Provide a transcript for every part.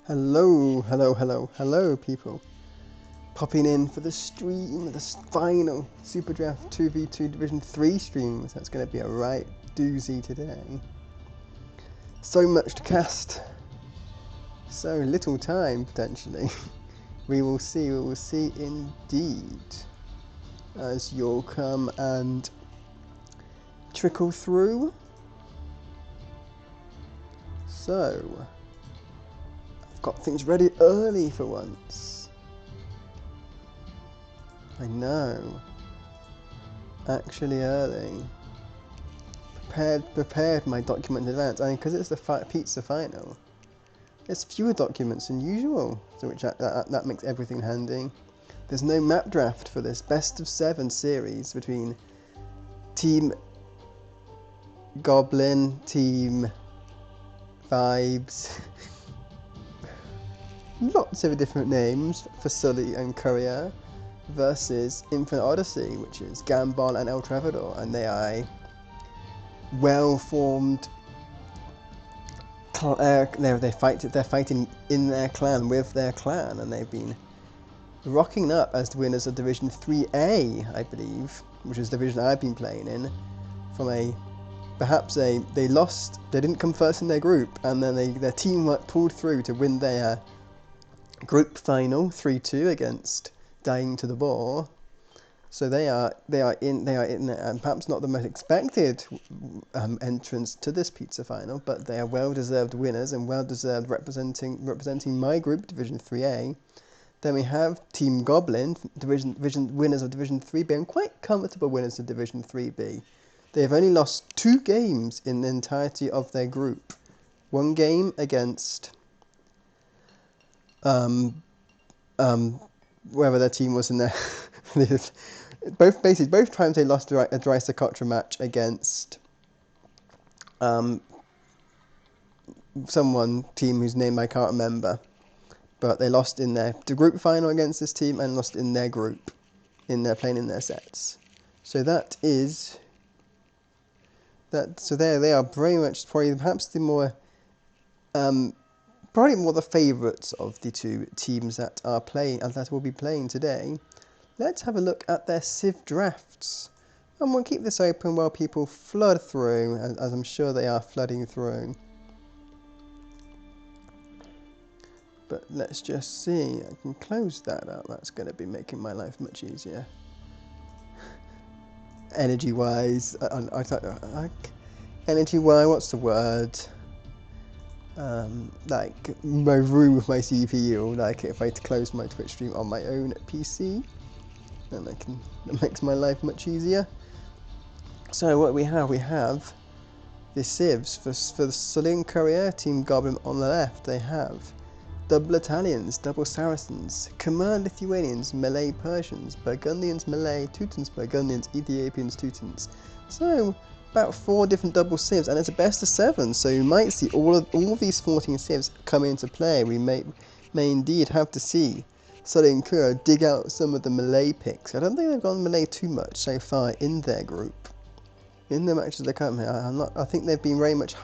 Hello, people. Popping in for the stream, the final Superdraft 2v2 Division 3 stream. That's going to be a right doozy today. So much to cast. So little time, potentially. We will see indeed. As you'll come and trickle through. So, I've got things ready early for once. I know. Actually early. Prepared my document in advance. I mean, because it's the pizza final, there's fewer documents than usual, so that makes everything handy. There's no map draft for this best of 7 series between Team Goblin, Team Vibes, lots of different names for Sully and Courier, versus Infinite Odyssey, which is Gambol and El Travador, and they are well-formed. They're fighting in their clan with their clan, and they've been rocking up as the winners of Division 3A, I believe, which is the division I've been playing in. They lost. They didn't come first in their group, and then their teamwork pulled through to win their group final 3-2 against Dying to the Boar. So they are in, and perhaps not the most expected entrance to this pizza final, but they are well-deserved winners and well-deserved representing my group, Division 3A. Then we have Team Goblin, division winners of Division 3B, and quite comfortable winners of Division 3B. They have only lost 2 games in the entirety of their group. One game against wherever their team was in there. Both times they lost a dry Socotra match against someone team whose name I can't remember, but they lost in the group final against this team and lost in their group, playing in their sets. So that is that. So there they are, very much probably perhaps the more probably more the favourites of the 2 teams that will be playing today. Let's have a look at their Civ drafts. And we'll keep this open while people flood through, as I'm sure they are flooding through. But let's just see. I can close that up. That's going to be making my life much easier. Energy-wise, energy-wise, what's the word? Like my room with my CPU, like if I close my Twitch stream on my own PC, then that makes my life much easier. So what we have the civs for the Sully Courier Team Goblin on the left. They have double Italians, double Saracens, Khmer Lithuanians, Malay Persians, Burgundians Malay, Teutons Burgundians, Ethiopians Teutons. So about 4 different double civs, and it's a best of 7. So you might see all these 14 civs come into play. We may indeed have to see Sully and Courier dig out some of the Malay picks. I don't think they've gone Malay too much so far in their group. In the matches they come here, I think they've been very much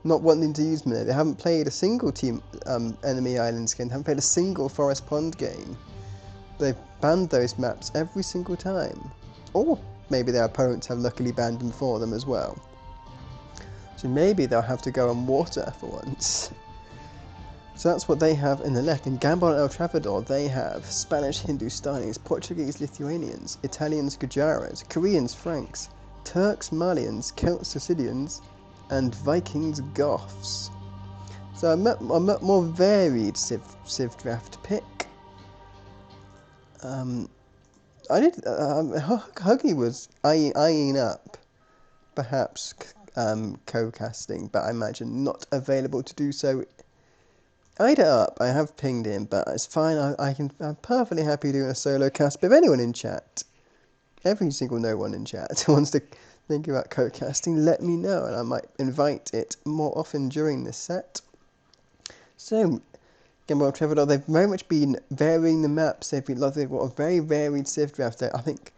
not wanting to use Malay. They haven't played a single team enemy islands game. They haven't played a single Forest Pond game. They've banned those maps every single time. Or maybe their opponents have luckily banned them for them as well. So maybe they'll have to go on water for once. So that's what they have in the left. In Gambol and El Travador, they have Spanish Hindustanis, Portuguese Lithuanians, Italians Gujaras, Koreans Franks, Turks Malians, Celts Sicilians, and Vikings Goths. So a more varied Civ draft pick. Huggy was eyeing up perhaps co-casting, but I imagine not available to do so. Eyed it up. I have pinged him, but it's fine. I'm perfectly happy doing a solo cast. But if anyone in chat, every single no one in chat wants to think about co-casting, let me know, and I might invite it more often during this set. So, Gambol and Travador, they've very much been varying the maps. They've got a very varied Civ draft. I think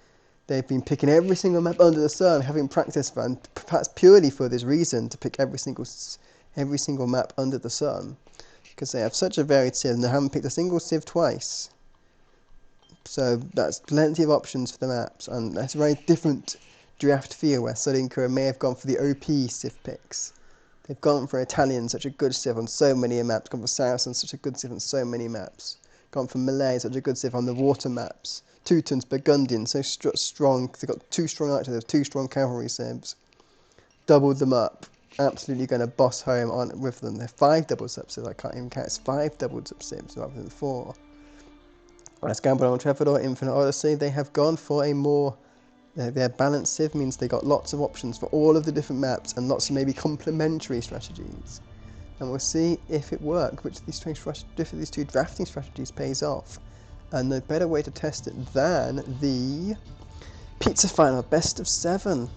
they've been picking every single map under the sun, having practiced for, and perhaps purely for this reason, to pick every single map under the sun. because they have such a varied civ and they haven't picked a single civ twice. So that's plenty of options for the maps, and that's a very different draft feel where Sully and Korea may have gone for the OP civ picks. They've gone for Italian, such a good civ on so many maps, gone for Saracen, such a good civ on so many maps, gone for Malay, such a good civ on the water maps, Teutons, Burgundian, so strong, they've got 2 strong archers, they've 2 strong cavalry civs, doubled them up, absolutely going to boss home on with them. They're 5 double sub civs, I can't even count, it's 5 double sub civs rather than 4. Let's gamble on Trevor, Infinite Odyssey, they have gone for a more their balanced civ means they got lots of options for all of the different maps and lots of maybe complementary strategies. And we'll see if it works, which of these two drafting strategies pays off. And no better way to test it than the pizza final, best of 7.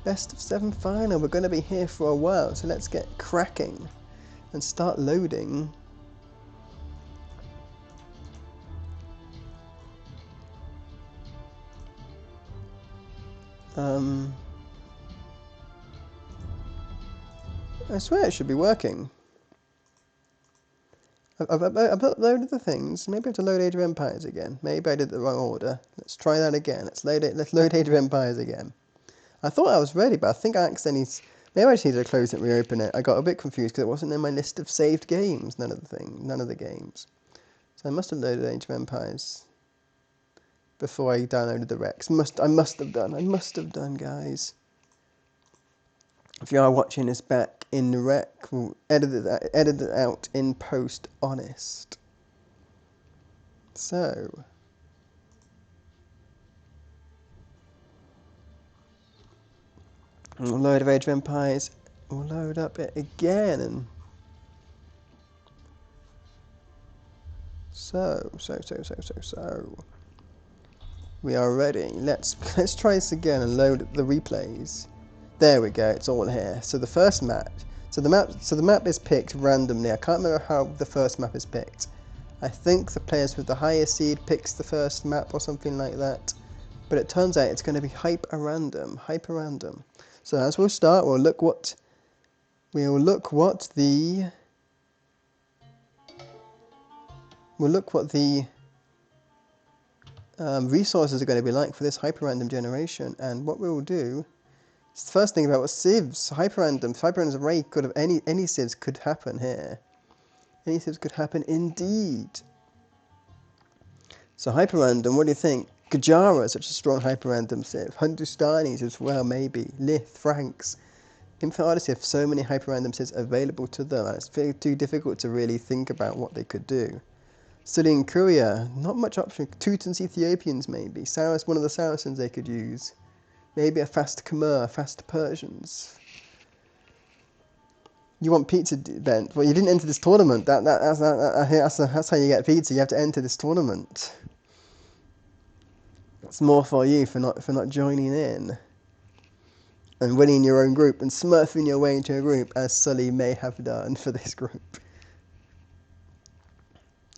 Best of 7 final. We're going to be here for a while, so let's get cracking and start loading. I swear it should be working. I've uploaded the things. Maybe I have to load Age of Empires again. Maybe I did the wrong order. Let's try that again. Let's load Age of Empires again. I thought I was ready, but I think I accidentally... Maybe I just needed to close it and reopen it. I got a bit confused because it wasn't in my list of saved games. None of the games. So I must have loaded Age of Empires before I downloaded the Rex. I must have done, guys. If you are watching this back in the rec, we'll edit it out in post, honest. So, we'll load of Age of Empires, we'll load up it again, and so, we are ready. Let's try this again and load the replays. There we go, it's all here. So the first map, so the map is picked randomly. I can't remember how the first map is picked. I think the players with the highest seed picks the first map or something like that. But it turns out it's going to be hyper random. So as we'll start, we'll look what the resources are going to be like for this hyper random generation, and what we will do. The first thing about what civs, hyperrandoms array could have any civs could happen here. Any civs could happen indeed. So hyperrandom, what do you think? Gajara is such a strong hyperrandom civ. Hindustanis as well, maybe. Lith, Franks. Infinite Odyssey have so many hyperrandom civs available to them, and it's very too difficult to really think about what they could do. Studying in Korea, not much option. Teutons, Ethiopians maybe. One of the Saracens they could use. Maybe a fast Khmer, fast Persians. You want pizza event? Well, you didn't enter this tournament. That's how you get pizza. You have to enter this tournament. It's more for you for not joining in and winning your own group and smurfing your way into a group, as Sully may have done for this group.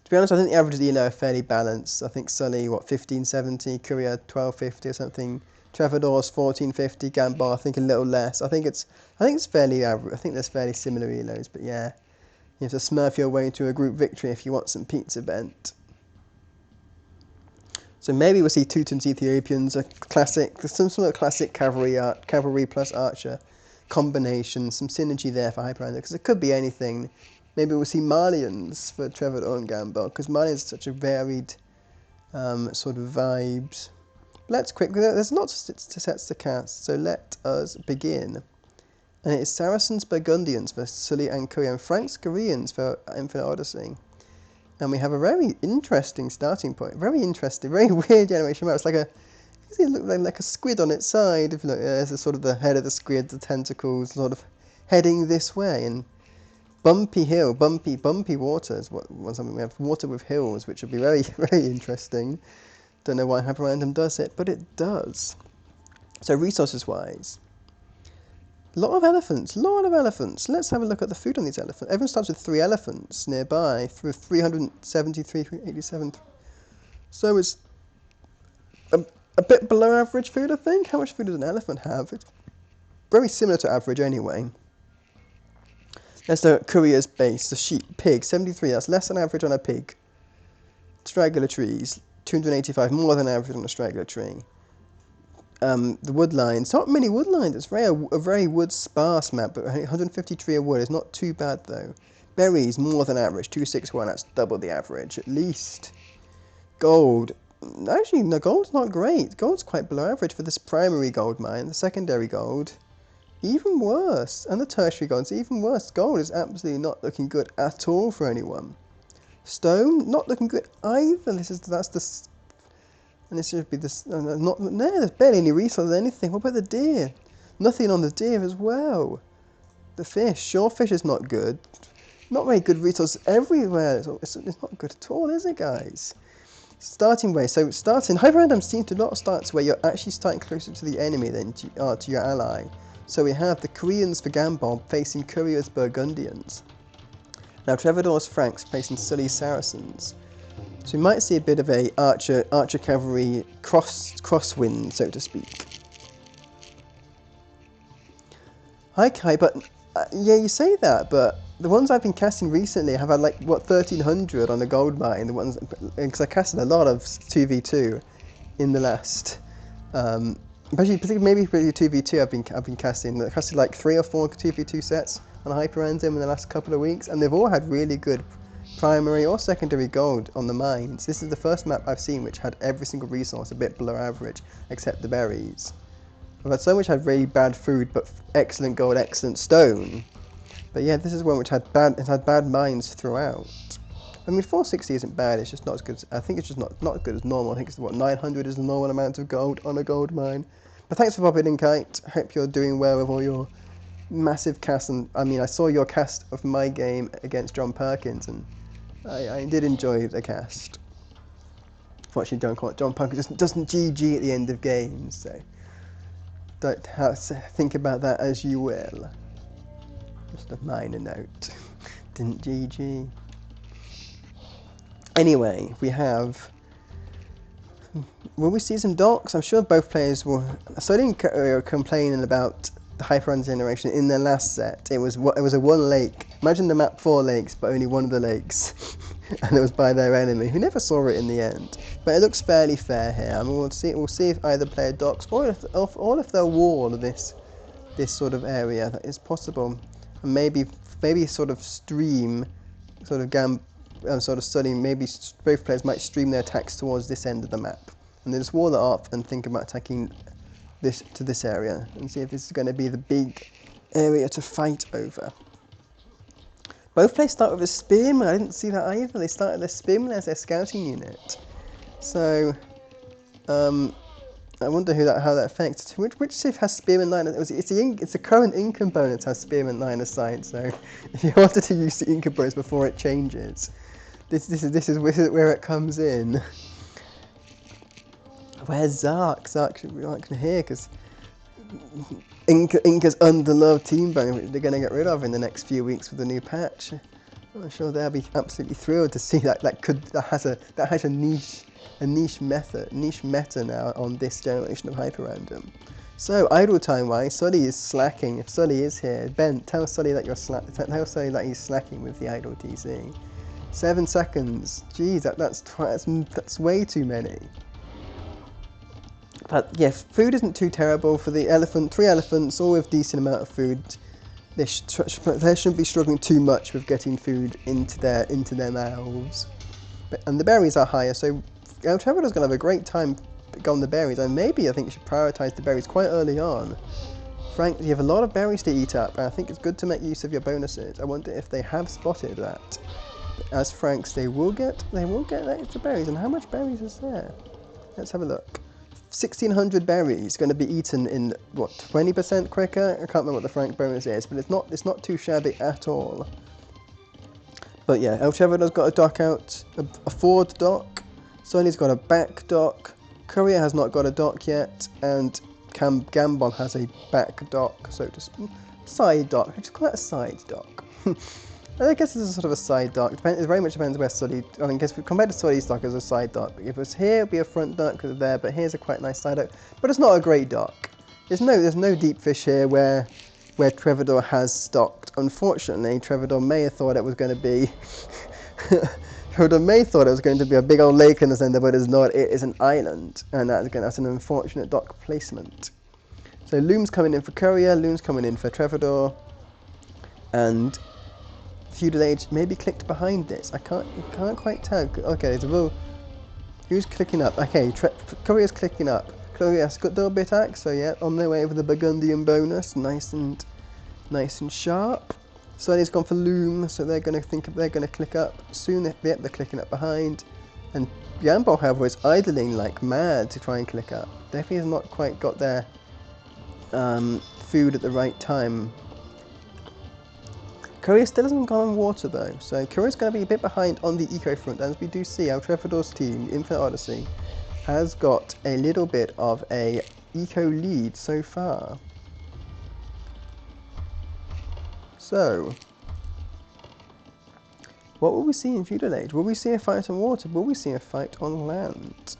To be honest, I think the averages are fairly balanced. I think Sully 1570, Korea 1250 or something. Trevador's 1450, Gambar I think a little less. I think it's fairly average. I think there's fairly similar elos, but yeah, you have to smurf your way to a group victory if you want some pizza bent. So maybe we'll see Teutons, Ethiopians, some sort of classic cavalry plus archer combination, some synergy there for hyperrandom, because it could be anything. Maybe we'll see Malians for Trevador and Gambar, because Malians is such a varied sort of vibes. Let's there's lots of sets to cast, so let us begin. And it is Saracens, Burgundians for Sully and Korea, and Franks, Koreans for Infinite Odyssey. And we have a very interesting starting point. Very interesting, very weird generation map. It's like does it look like a squid on its side? If you look, there's a sort of the head of the squid, the tentacles, sort of heading this way, and bumpy waters. Something we have water with hills, which would be very, very interesting. Don't know why hyperrandom does it, but it does. So resources-wise, a lot of elephants. Let's have a look at the food on these elephants. Everyone starts with 3 elephants nearby, through 373, 387. So it's a bit below average food, I think. How much food does an elephant have? It's very similar to average anyway. That's the courier's base. The sheep, pig, 73. That's less than average on a pig. Straggler trees, 285, more than average on a straggler tree. The wood lines, not many wood lines. It's a very wood sparse map, but 150 tree of wood is not too bad though. Berries, more than average, 261. That's double the average at least. Gold. Actually, no, gold's not great. Gold's quite below average for this primary gold mine. The secondary gold, even worse. And the tertiary gold's even worse. Gold is absolutely not looking good at all for anyone. Stone, not looking good either. And this should be this. No, there's barely any resources or anything. What about the deer? Nothing on the deer as well. The fish, shorefish is not good. Not very good resources everywhere. It's not good at all, is it, guys? Starting way. So hyper random seems to not start where you're actually starting closer to the enemy than to your ally. So we have the Koreans for Gambol facing Courier's Burgundians. Now Trevor's Franks facing Sully's Saracens. So we might see a bit of a archer cavalry crosswind, so to speak. Okay, but yeah, you say that, but the ones I've been casting recently have had like 1300 on a gold mine. The ones because I casted a lot of 2v2 in the last, particularly maybe 2v2. I've been casting. I casted like 3 or 4 2v2 sets on Hyper Random in the last couple of weeks, and they've all had really good primary or secondary gold on the mines. This is the first map I've seen which had every single resource a bit below average, except the berries. I've had some which had really bad food, but excellent gold, excellent stone. But yeah, this is one which had bad mines throughout. I mean, 460 isn't bad. It's just not as good. I think it's just not as good as normal. I think it's 900 is the normal amount of gold on a gold mine. But thanks for popping in, Kite. I hope you're doing well with all your massive casts. And I mean, I saw your cast of my game against John Perkins, and I did enjoy the cast. Fortunately, John Perkins doesn't GG at the end of games, so don't think about that as you will. Just a minor note. Didn't GG. Anyway, we have. Will we see some docks? I'm sure both players will. So I didn't complaining about the Hyper Run generation in their last set. It was a 1 lake. Imagine the map 4 lakes, but only one of the lakes, and it was by their enemy, who never saw it in the end. But it looks fairly fair here. I mean, we'll see if either player docks or if they'll wall this sort of area. That is possible, and maybe sort of stream, sort of studying. Maybe both players might stream their attacks towards this end of the map, and then just wall it off and think about attacking this area and see if this is going to be the big area to fight over. Both players start with a spearman. I didn't see that either. They started their spearman as their scouting unit. So I wonder how that affects. Which civ has spearman 9? It's the current ink component has spearman 9 aside. So if you wanted to use the ink components before it changes, this is where it comes in. Where's Zark? Zark should be like here because Inca's underloved team bone, which they're going to get rid of in the next few weeks with the new patch. I'm sure they'll be absolutely thrilled to see that has a niche meta now on this generation of Hyper Random. So idle time wise, Sully is slacking. If Sully is here, Ben, tell Sully that he's slacking with the idle TC. 7 seconds. Jeez, that's way too many. But yeah, food isn't too terrible for the elephant. 3 elephants, all with decent amount of food. They shouldn't be struggling too much with getting food into their mouths. And the berries are higher, so Trevor's going to have a great time on the berries. And maybe I think you should prioritise the berries quite early on. Frank, you have a lot of berries to eat up, and I think it's good to make use of your bonuses. I wonder if they have spotted that. As Franks, they will get extra berries. And how much berries is there? Let's have a look. 1,600 berries going to be eaten in what, 20% quicker? I can't remember what the Frank bonus is, but it's not too shabby at all. But yeah, El Trevor's got a dock out, a forward dock. Sonny's got a back dock. Courier has not got a dock yet, and Gambon has a back dock, so to speak. Side dock. I just call that a side dock. I guess it's a sort of a side dock. It very much depends where Sully. I mean, compared to Sully's dock, it's a side dock. If it was here, it'd be a front dock because of there. But here's a quite nice side dock. But it's not a great dock. There's no deep fish here where where Trevador has stocked. Unfortunately, Trevador may have thought it was going to be Trevador may have thought it was going to be a big old lake in the centre, but it's not. It is an island, and that's an unfortunate dock placement. So Loom's coming in for Courier, Loom's coming in for Trevador, and Feudal Age maybe clicked behind this. I can't quite tell. Okay, so who's clicking up? Okay, Courier's clicking up. Courier's got double bit axe, so yeah, on their way with the Burgundian bonus, nice and sharp. Sully's gone for Loom, so they're going to click up soon. Yep, they're clicking up behind, and Gambol, however, is idling like mad to try and click up. Definitely has not quite got their food at the right time. Courier still hasn't gone on water though, so Courier's going to be a bit behind on the eco front, as we do see how Trevador's team, Infinite Odyssey, has got a little bit of a eco lead so far. So, what will we see in Feudal Age? Will we see a fight on water? Will we see a fight on land?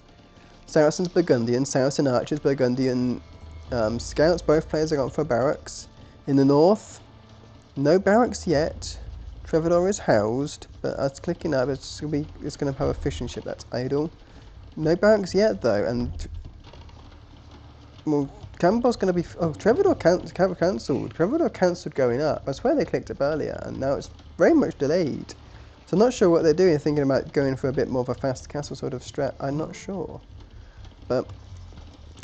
Saracens Burgundian, Saracen Archers, Burgundian Scouts, both players are gone for barracks. In the north, no barracks yet. Trevador is housed, but as clicking up, it's going to have a fishing ship that's idle. No barracks yet though, and well, Campbell's going to be. Oh, Trevador cancelled. Trevador cancelled going up. I swear they clicked up earlier, and now it's very much delayed. So I'm not sure what they're doing. Thinking about going for a bit more of a fast castle sort of strat. I'm not sure, but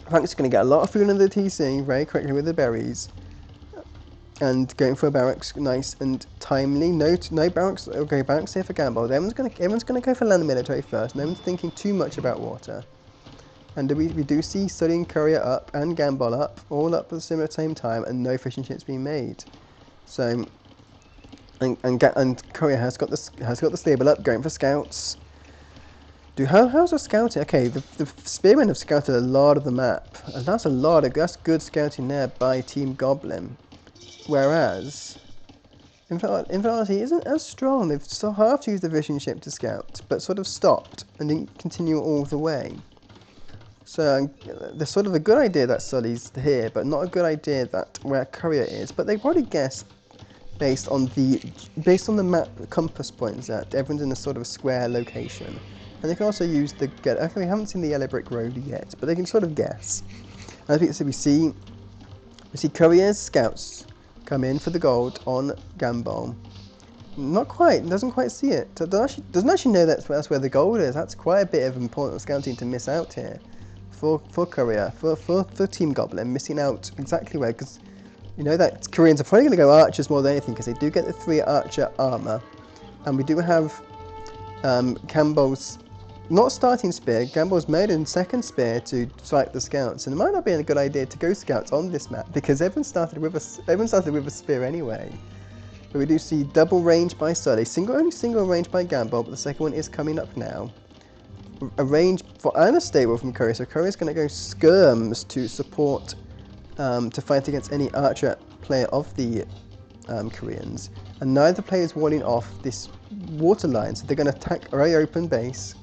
Frank's going to get a lot of food under the TC very quickly with the berries. And going for a barracks, nice and timely. No barracks. Okay, barracks here for Gamble. Everyone's gonna go for land and military first. No one's thinking too much about water. And we do see Sully and Courier up and Gamble up, all up at the same time, and no fishing ships being made. So, and Courier has got the stable up, going for scouts. How's the scouting? Okay, the spearmen have scouted a lot of the map, and that's good scouting there by Team Goblin. Whereas Infinity isn't as strong. They've still half used the vision ship to scout, but sort of stopped and didn't continue all the way. So there's sort of a good idea that Sully's here, but not a good idea that where Courier is. But they probably guessed based on the map compass points that everyone's in a sort of square location, and they can also use the get. Okay, we haven't seen the yellow brick road yet, but they can sort of guess. And I think so. We see Courier's scouts come in for the gold on Gambol. Not quite, doesn't quite see it. Doesn't actually know that's where the gold is. That's quite a bit of important scouting to miss out here for Courier, for Team Goblin, missing out exactly where, because you know that Koreans are probably going to go archers more than anything, because they do get the 3 archer armor, and we do have Campbell's not starting spear, Gamble's maiden second spear to strike the scouts, and it might not be a good idea to go scouts on this map because everyone started with a spear anyway. But we do see double range by Sully, only single range by Gamble, but the second one is coming up now. A range and a stable from Courier, so Courier's going to go skirms to support to fight against any archer player of the Koreans, and neither player is walling off this water line, so they're going to attack a very open base.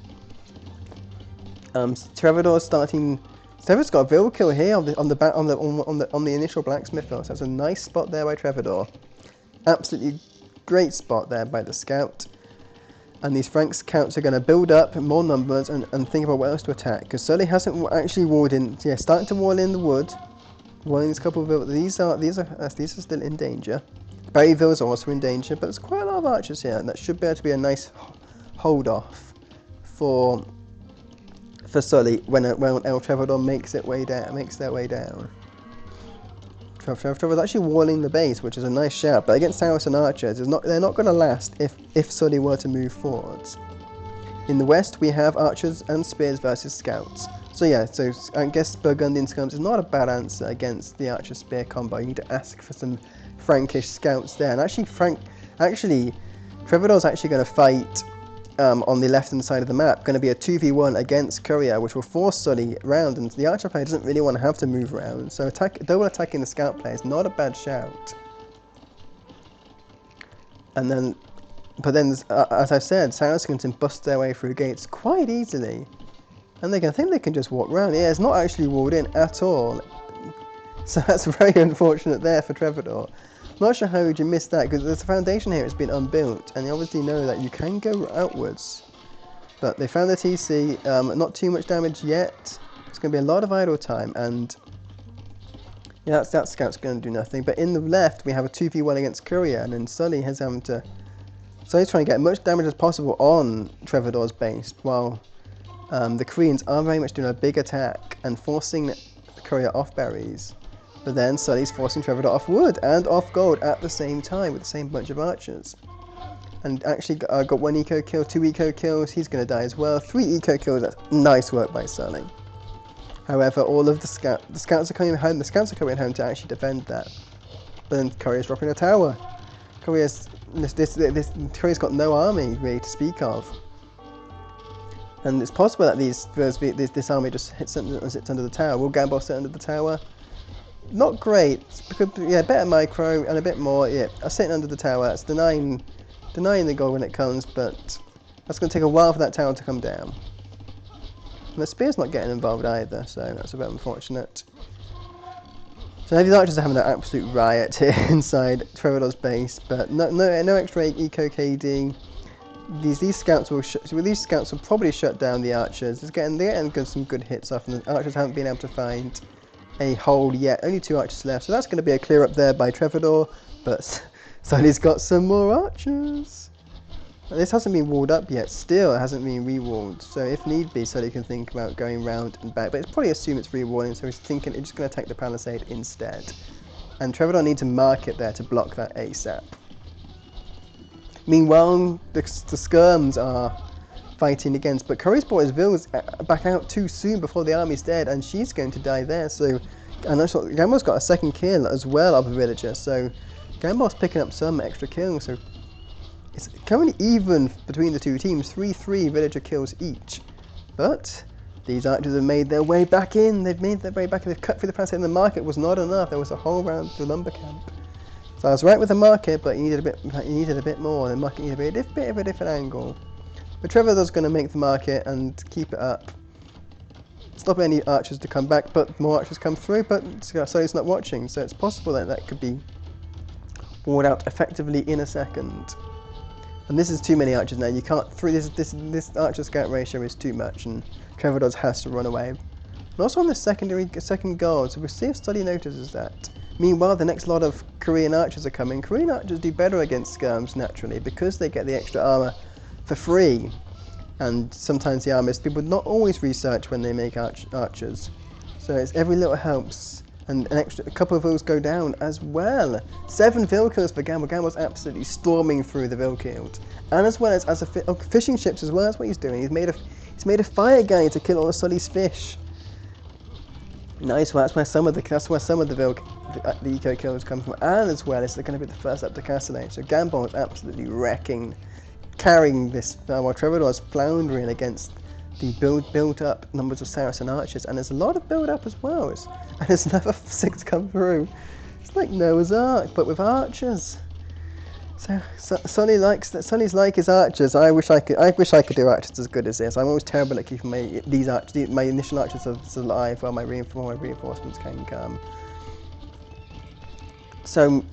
Trevador's starting. Trevador's got a vill kill here on the initial blacksmith mill. So that's a nice spot there by Trevador. Absolutely great spot there by the scout. And these Frank scouts are going to build up more numbers and think about what else to attack. Because Sully hasn't actually walled in. Yeah, starting to wall in the wood. Walling these couple of vills. These are still in danger. Berryville's also in danger, but there's quite a lot of archers here, and that should be able to be a nice hold off for Sully when El Trevador makes their way down. Trevador's actually walling the base, which is a nice shout, but against Saracen archers, they're not going to last if Sully were to move forwards. In the west, we have archers and spears versus scouts. So yeah, so I guess Burgundian skirms is not a bad answer against the archer spear combo. You need to ask for some Frankish scouts there, and actually Trevador's actually going to fight. On the left-hand side of the map, going to be a 2v1 against Courier, which will force Sully around, and the archer player doesn't really want to have to move around, so double attacking the scout player is not a bad shout. And then, as I said, Saracens can bust their way through gates quite easily, and I think they can just walk around. Yeah, it's not actually walled in at all. So that's very unfortunate there for Trevor. Not sure how you missed that, because the foundation here has been unbuilt, and you obviously know that you can go outwards. But they found the TC, not too much damage yet. It's going to be a lot of idle time, and yeah, that scout's going to do nothing. But in the left, we have a 2v1 against Courier, and then Sully has having to... Sully's trying to get as much damage as possible on Trevor's base, while the Koreans are very much doing a big attack and forcing the Courier off berries. But then Sully's forcing Trevor off wood and off gold at the same time with the same bunch of archers. And actually got 1 eco kill, 2 eco kills, he's going to die as well. 3 eco kills, that's nice work by Sully. However, all of the scouts are coming home to actually defend that. But then Courier's dropping a tower. Courier's got no army really to speak of. And it's possible that this army just sits under the tower. Will Gamble sit under the tower? Not great, because, yeah, better micro and a bit more. Yeah, sitting under the tower. That's denying the goal when it comes, but that's going to take a while for that tower to come down. And the spear's not getting involved either, so that's a bit unfortunate. So these archers are having an absolute riot here inside Trevor's base, but no extra eco KD. These scouts will probably shut down the archers. They're getting some good hits off, and the archers haven't been able to find a hold yet. Only 2 archers left, so that's going to be a clear up there by Trevor, but Sully's got some more archers. And this hasn't been walled up yet, still it hasn't been re-walled, so if need be, Sully can think about going round and back, but it's probably assume it's re-walling, so he's thinking it's just going to attack the palisade instead. And Trevor needs to mark it there to block that ASAP. Meanwhile, the skirms are fighting against, but Curry's brought his villas back out too soon before the army's dead, and she's going to die there. So, and that's what Gambo's got a second kill as well of a villager. So, Gambo's picking up some extra kills. So, it's currently even between the two teams, 3-3 villager kills each. But these archers have made their way back in. They've made their way back in. They've cut through the palisade, and the market was not enough. There was a hole around the lumber camp. So I was right with the market, but you needed a bit more. The market needed a bit of a different angle. But Trevor's going to make the market and keep it up. Stop any archers to come back, but more archers come through, but Sully's not watching, so it's possible that could be walled out effectively in a second. And this is too many archers now. You can't through this archer scout ratio is too much, and Trevor has to run away. And also on the second goal, so we'll see if Sully notices that. Meanwhile, the next lot of Korean archers are coming. Korean archers do better against skirms naturally because they get the extra armor for free, and sometimes the armors people not always research when they make archers, so it's every little helps. And a couple of vills go down as well. 7 vill kills for Gamble. Gamble's absolutely storming through the vill kills, and as well as fishing ships as well. That's what he's doing. He's made a fire guy to kill all of Sully's fish. Nice. Well, that's where some of the eco kills come from, and as well as they're going to be the first up to Castle Age. So Gamble is absolutely carrying this while Trevor is floundering against the built up numbers of Saracen archers, and there's a lot of build up as well. And there's another 6 come through. It's like Noah's Ark, but with archers. So Sully's like his archers. I wish I could do archers as good as this. I'm always terrible at keeping my initial archers alive while my reinforcements can come. So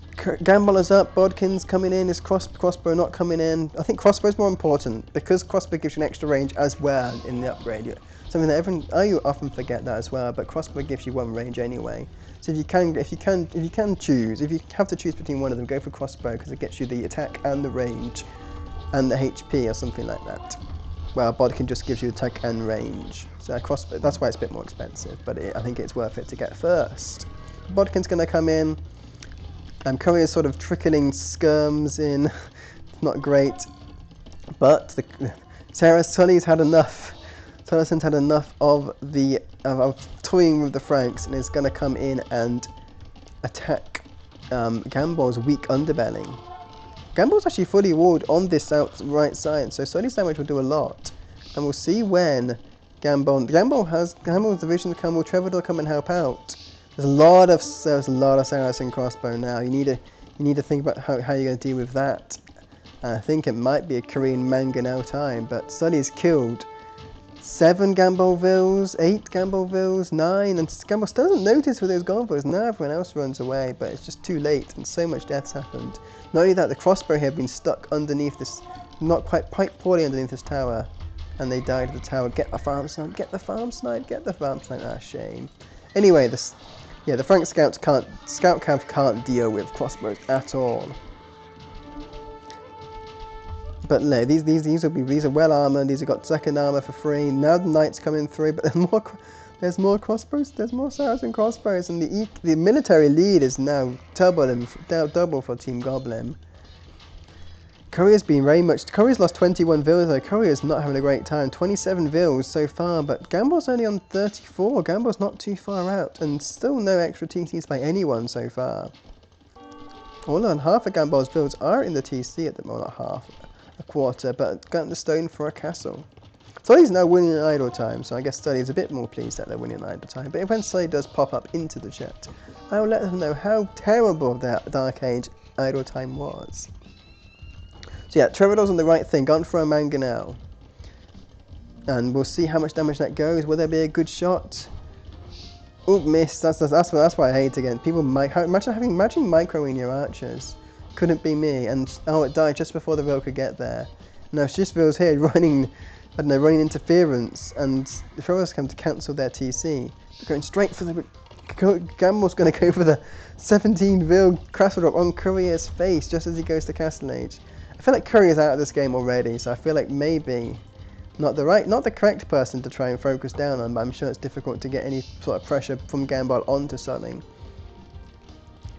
Gamble is up, Bodkin's coming in, is crossbow not coming in? I think crossbow's more important because crossbow gives you an extra range as well in the upgrade. Something that I often forget that as well, but crossbow gives you 1 range anyway. So if you can choose, if you have to choose between one of them, go for crossbow because it gets you the attack and the range and the HP or something like that. Well, Bodkin just gives you attack and range. So crossbow, that's why it's a bit more expensive, but I think it's worth it to get first. Bodkin's going to come in. Curry is sort of trickling skirms in, not great, but Sully's had enough. Saracens had enough of toying with the Franks and is going to come in and attack Gamble's weak underbelly. Gamble's actually fully walled on this right side, so Sully's damage will do a lot, and we'll see when Gamble's division come. Will Trevor come and help out? There's a lot of Saracen crossbow now. You need to think about how you're going to deal with that. I think it might be a Korean manga now time, but Sully's killed 7 Gamblevilles, 8 Gamblevilles, 9, and Gamble still doesn't notice with those Gamblevilles. Now everyone else runs away, but it's just too late, and so much death's happened. Not only that, the crossbow here had been stuck underneath this, not quite poorly underneath this tower, and they died at the tower. Get the farm snipe, get the farm snipe, get the farm snipe. Ah, shame. Anyway, the Frank Scout Cav can't deal with crossbows at all. But no, these are well armored. These have got second armor for free. Now the knights coming through, but there's more crossbows. There's more Saracen crossbows, and the military lead is now double for Team Goblin. Courier's lost 21 villas though. Courier's not having a great time. 27 villas so far, but Gamble's only on 34. Gamble's not too far out, and still no extra TCs by anyone so far. All on half of Gamble's villas are in the TC at the moment, not half. A quarter, but got the stone for a castle. Sully's now winning in idle time, so I guess Sully is a bit more pleased that they're winning in idle time. But when Sully does pop up into the chat, I will let them know how terrible that Dark Age idle time was. So yeah, Trevor's on the right thing, gone for a Mangonel. And we'll see how much damage that goes. Will there be a good shot? Oh, missed. That's why I hate again. People imagine microing your archers. Couldn't be me, and oh, it died just before the Vil could get there. Now Shishvil's here running interference, and the Throwers come to cancel their TC. They're going straight for the... Gamble's going to go for the 17 Vil Castle Drop on Courier's face just as he goes to Castle Age. I feel like Courier's out of this game already, so I feel like maybe not the correct person to try and focus down on, but I'm sure it's difficult to get any sort of pressure from Gamble onto something.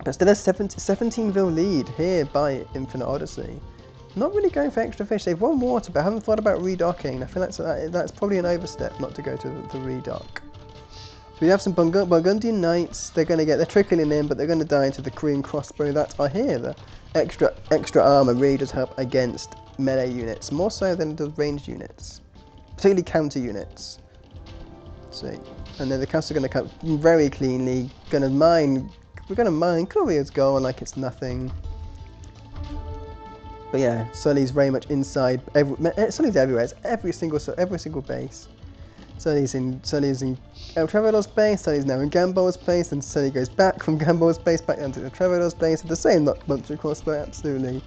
But still a 17 Vil lead here by Infinite Odyssey. Not really going for extra fish. They've won water, but I haven't thought about redocking. I feel like that's probably an overstep not to go to the redock. So we have some Burgundian Knights. They're trickling in, but they're going to die to the Korean crossbow that are here. The extra armor really does help against melee units, more so than the ranged units, particularly counter units. See, and then the cast's are going to come very cleanly. We're going to mine Courier's goal like it's nothing. But yeah, Sully's very much inside. Sully's everywhere. It's every single base. Sully's in El Trevor's base. Sully's now in Gamble's base, and Sully goes back from Gamble's base back down to El Trevor's base. The same monster crossbow. Absolutely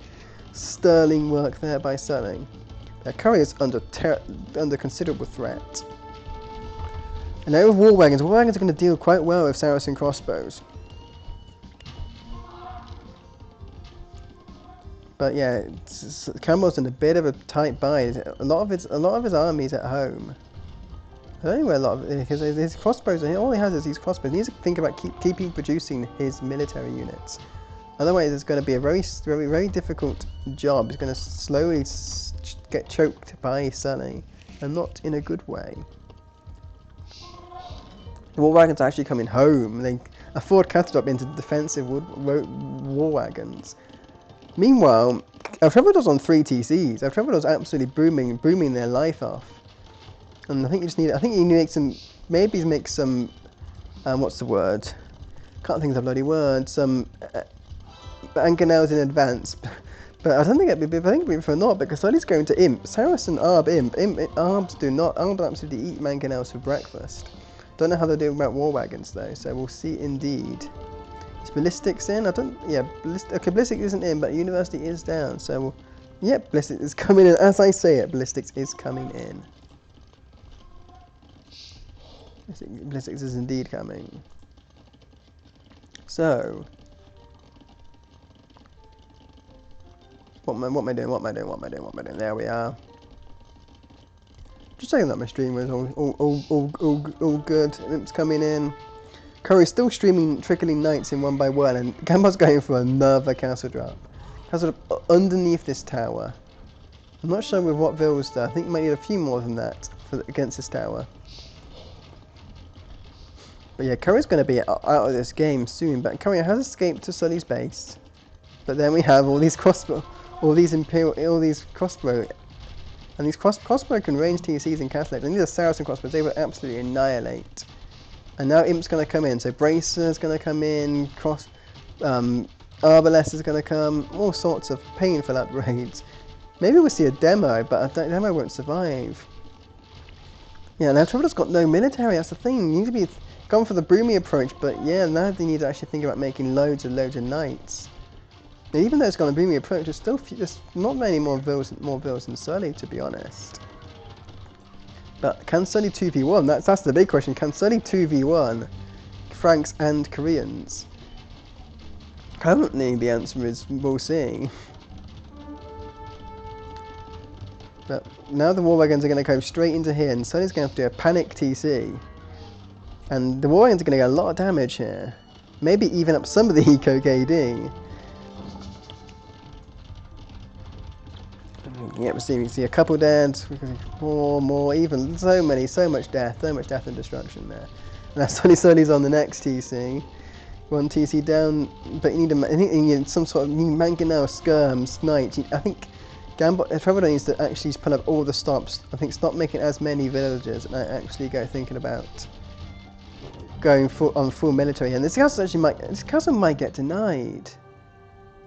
sterling work there by Sully. Courier's under considerable threat. And now with War Wagons are going to deal quite well with Saracen crossbows. But yeah, Campbell's in a bit of a tight bind. A lot of his army's at home. I don't know where a lot of because his crossbows. All he has is these crossbows. He needs to think about keeping producing his military units. Otherwise, it's going to be a very difficult job. It's going to slowly get choked by Sully, and not in a good way. The war wagons are actually coming home. They afford cattle up into defensive war wagons. Meanwhile, El Trevor's on 3 TCs. El Trevor's absolutely booming their life off. And I think you need to make some, what's the word? Can't think of the bloody word. Some Mangonels in advance. But I don't think it'd be for naught, because Sully's going to Imp. Saracen Arb Imp. Arbs absolutely eat Mangonels for breakfast. Don't know how they're doing about war wagons though, so we'll see indeed. Is Ballistics in? Ballistics isn't in, but University is down, so yep, Ballistics is coming in. As I say it, Ballistics is coming in. Ballistics is indeed coming. So, what am I doing? There we are. Just checking that my stream was all good. It's coming in. Curry's still trickling knights in one by one, and Gamba's going for another castle drop. Castle drop underneath this tower. I'm not sure with what vills though. I think you might need a few more than that against this tower. But yeah, Curry's going to be out of this game soon. But Curry has escaped to Sully's base. But then we have all these crossbow, and these crossbow can range TCs and castle. And these are Saracen crossbows. They will absolutely annihilate. And now Imp's going to come in, so Bracer's going to come in, Arbalest is going to come, all sorts of painful upgrades. Maybe we'll see a demo, but a demo won't survive. Yeah, now Trevor's got no military, that's the thing. You need to be gone for the broomy approach, but yeah, now they need to actually think about making loads of knights. And even though it's got a broomy approach, there's still there's not many more villas than Sully, to be honest. But can Sully 2v1? That's the big question. Can Sully 2v1 Franks and Koreans? Currently, the answer is we'll see. But now the war wagons are going to go straight into here, and Sully's going to have to do a panic TC. And the war wagons are going to get a lot of damage here. Maybe even up some of the eco KD. Yep, we see a couple dead, more, even so much death and destruction there. And that's Sully's on the next TC. One TC down, but you need some sort of Mangonel, Skirms, Knights. I think Trevor needs to actually pull up all the stops. I think stop making as many villages and actually go thinking about going on full military. And this castle might get denied.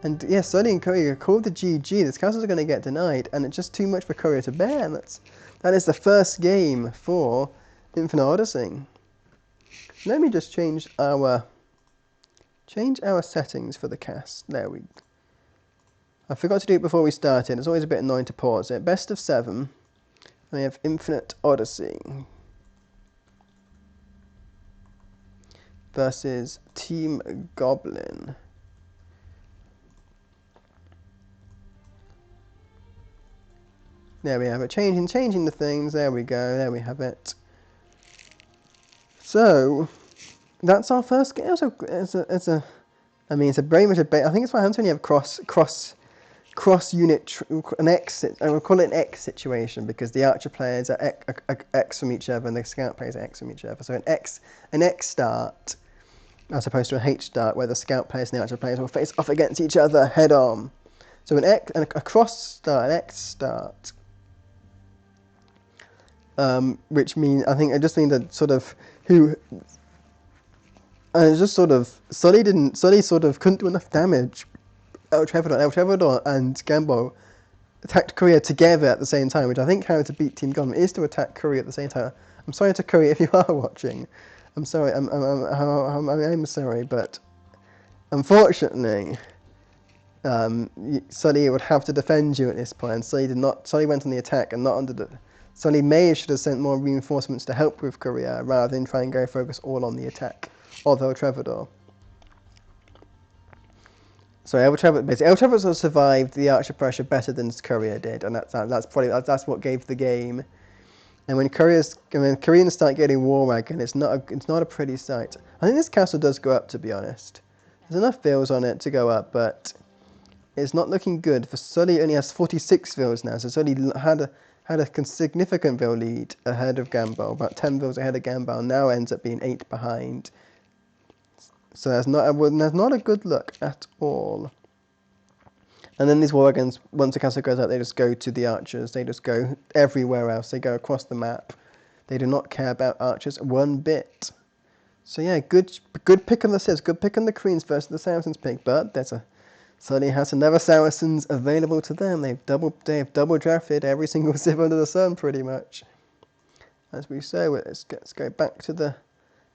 And yeah, Sully and Courier called the GG. This castles are going to get denied, and it's just too much for Courier to bear. And that is the first game for Infinite Odyssey. Let me just change our settings for the cast. I forgot to do it before we started. It's always a bit annoying to pause it. Best of 7. And we have Infinite Odyssey versus Team Goblin. There we have it. Changing the things. There we go. There we have it. So that's our first game. I mean, it's a very much a. I think it's what happens when you have cross unit an X. I will call it an X situation because the archer players are X from each other and the scout players are X from each other. So an X start as opposed to an H start where the scout players and the archer players will face off against each other head on. So an cross start, an X start. Which means I just mean that sort of Sully sort of couldn't do enough damage. El Trevador and Gambo attacked Korea together at the same time, which I think how to beat Team Goblin is to attack Korea at the same time. I'm sorry to Korea if you are watching. I'm sorry. I'm sorry, but unfortunately, Sully would have to defend you at this point. Sully did not. Sully went on the attack and not under the. Sully should have sent more reinforcements to help with Korea rather than try and go focus all on the attack of El Trevador. So El Trevador survived the archer pressure better than Korea did, and that's what gave the game. And when Koreans start getting war wagon, it's not a pretty sight. I think this castle does go up, to be honest. There's enough vills on it to go up, but it's not looking good. For Sully only has 46 vills now, so Sully had a significant vill lead ahead of Gambol, about 10 vills ahead of Gambol, now ends up being 8 behind. So that's not a good look at all. And then these war wagons, once the castle goes out, they just go to the archers. They just go everywhere else. They go across the map. They do not care about archers one bit. So yeah, good pick on the Civs, good pick on the Queens versus the Saracens pick, but Sully has another Saracens available to them. They've double drafted every single Civ under the sun, pretty much. As we say, let's go back to the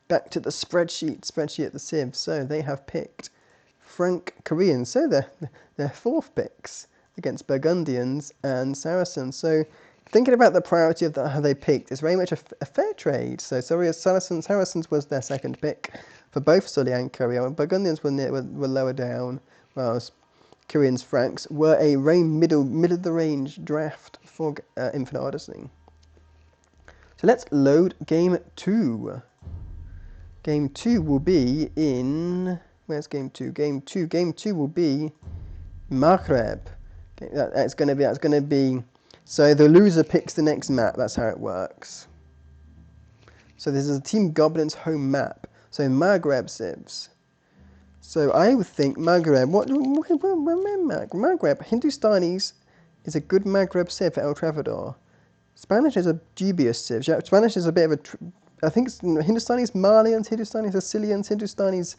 spreadsheet at the Civs. So they have picked Frank Koreans. So they're fourth picks against Burgundians and Saracens. So thinking about the priority of how they picked, it's very much a fair trade. So Saracens was their second pick for both Sully and Korea. Burgundians were lower down, whereas Koreans Franks were a middle of the range draft for Infinite Odyssey. So let's load game 2. Game 2 will be in... Where's game 2? Game 2 will be Maghreb. Okay, that's going to be... So the loser picks the next map. That's how it works. So this is a Team Goblin's home map. So Maghreb Civs. So I would think Maghreb... Maghreb, Hindustanis is a good Maghreb Civ for El Trevador. Spanish is a dubious Civ. Spanish is a bit of a... I think it's Hindustanis, Malians, Hindustanis, Sicilians, Hindustanis,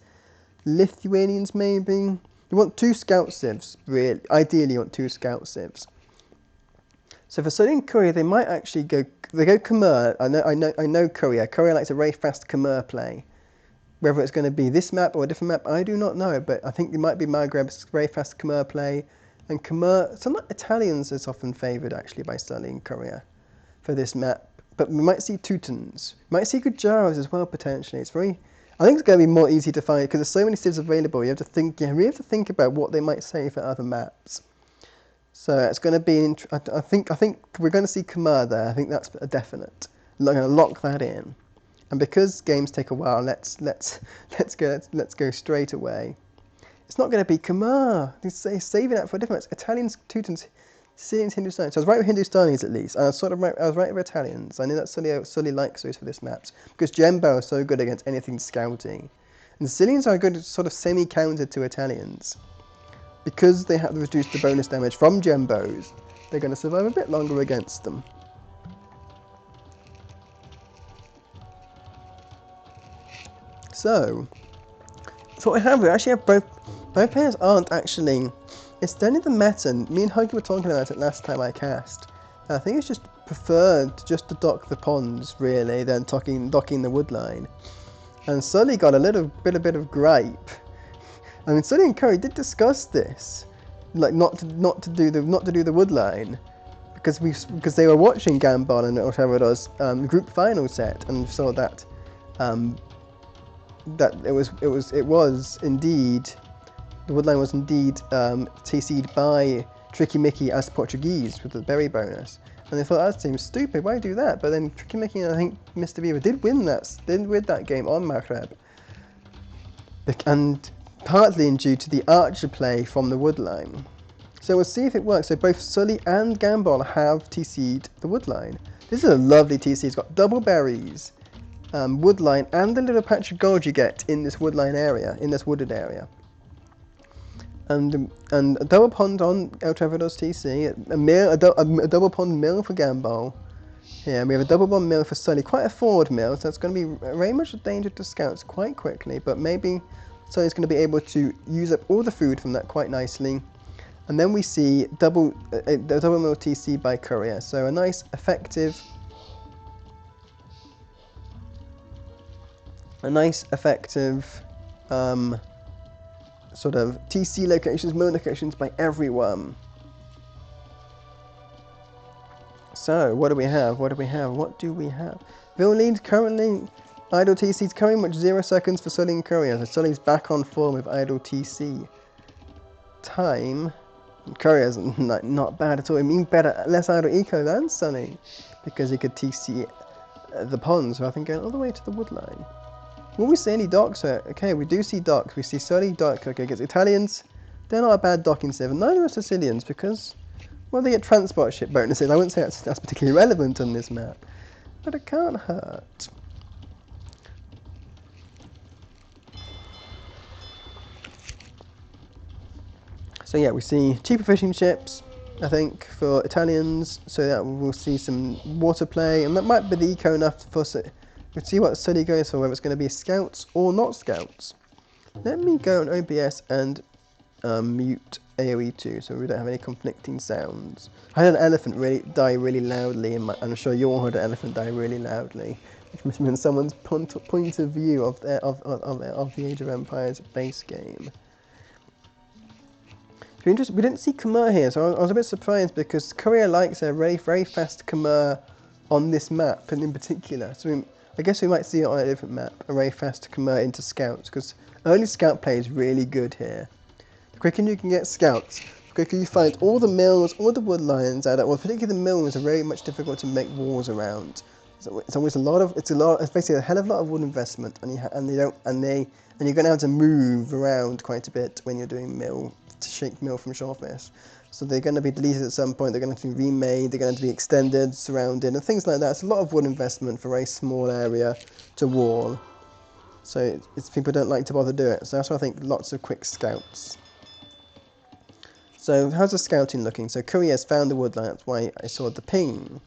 Lithuanians maybe. You want 2 scout Civs, really. Ideally you want 2 scout Civs. So for Sully and Courier, they might actually go Khmer. I know Courier. Courier likes a very fast Khmer play. Whether it's going to be this map or a different map, I do not know. But I think it might be Maghreb's very fast Khmer play. And Khmer, some Italians is often favoured actually by Sully and Courier for this map. But we might see Teutons. We might see Gujaras as well potentially. It's very. I think it's going to be more easy to find because there's so many civs available. You have to think. You really have to think about what they might say for other maps. So it's going to be. I think we're going to see Khmer there. I think that's a definite. I'm going to lock that in. And because games take a while, let's go straight away. It's not going to be Khmer. They're saving that for a different. Italians, Teutons, Sicilians, Hindustanis. So I was right with Hindustanis at least. And I was right with Italians. I knew that Sully likes those for this maps because Jembo are so good against anything scouty, and Sicilians are good sort of semi-counter to Italians. Because they have to reduce the bonus damage from Jembos, they're going to survive a bit longer against them. So what we have, we actually have both players aren't actually. It's only the meta. Me and Huggy were talking about it last time I cast. I think it's just preferred just to dock the ponds really than docking the woodline. And Sully got a little bit of gripe. I mean, Sully and Curry did discuss this, like not to do the woodline, because they were watching Gambon and whatever it was group final set and saw that that it was indeed the woodline was indeed TC'd by Tricky Mickey as Portuguese with the berry bonus, and they thought that seems stupid. Why do that? But then Tricky Mickey and I think Mr. Beaver did win that game on Maghreb, and partly due to the archer play from the woodline. So we'll see if it works. So both Sully and Gambol have TC'd the woodline. This is a lovely TC. It's got double berries, woodline, and the little patch of gold you get in this woodline area, in this wooded area. And a double pond on El Trevor's TC, a double pond mill for Gambol. Yeah, we have a double pond mill for Sully, quite a forward mill, so it's going to be very much a danger to scouts quite quickly, but maybe Sully's going to be able to use up all the food from that quite nicely. And then we see double mill TC by Courier, so a nice effective sort of TC locations, mill locations by everyone. So what do we have? What do we have? Bill leads currently. Idle TC's coming much 0 seconds for Sully and Courier. So Sully's back on form with idle TC. Time. Courier's not bad at all. I mean better, less idle eco than Sully, because he could TC the ponds rather than going all the way to the woodline. Will we see any docks? Okay, we do see docks. We see Sully dock. Okay, against Italians, they're not a bad docking civ. Neither are Sicilians because, well, they get transport ship bonuses. I wouldn't say that's particularly relevant on this map, but it can't hurt. So yeah, we see cheaper fishing ships, I think, for Italians, so that we'll see some water play, and that might be the eco enough for us. We'll see what Sully goes for, whether it's going to be scouts or not scouts. Let me go on OBS and mute AoE 2, so we don't have any conflicting sounds. I heard an elephant die really loudly, and I'm sure you all heard an elephant die really loudly, which must have been someone's point of view of the Age of Empires base game. We didn't see Khmer here, so I was a bit surprised because Korea likes a very, very fast Khmer on this map, and in particular. So I guess we might see it on a different map, a very fast Khmer into scouts, because early scout play is really good here. The quicker you can get scouts, the quicker you find all the mills, all the woodlines out. Well, particularly the mills are very much difficult to make walls around. So it's always it's basically a hell of a lot of wood investment, and you're going to have to move around quite a bit when you're doing to shake mill from shorefish. So they're going to be deleted at some point, they're going to be remade, they're going to be extended, surrounded, and things like that. It's a lot of wood investment for a very small area to wall. So people don't like to bother do it. So that's why I think lots of quick scouts. So how's the scouting looking? So Korea's found the woodline, that's why I saw the ping.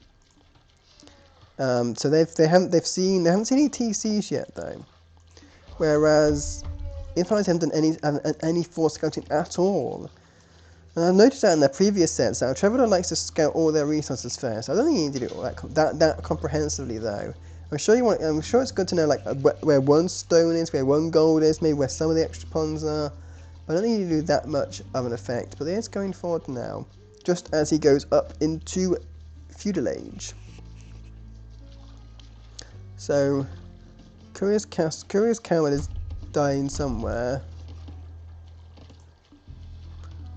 So they haven't seen any TCs yet though. Whereas Infantry haven't done any force scouting at all. And I've noticed that in their previous sets that Trevor likes to scout all their resources first. I don't think you need to do it all that comprehensively though. I'm sure it's good to know like where one stone is, where one gold is, maybe where some of the extra ponds are. I don't think you do that much of an effect, but it is going forward now, just as he goes up into feudal age. So Courier's Coward is dying somewhere.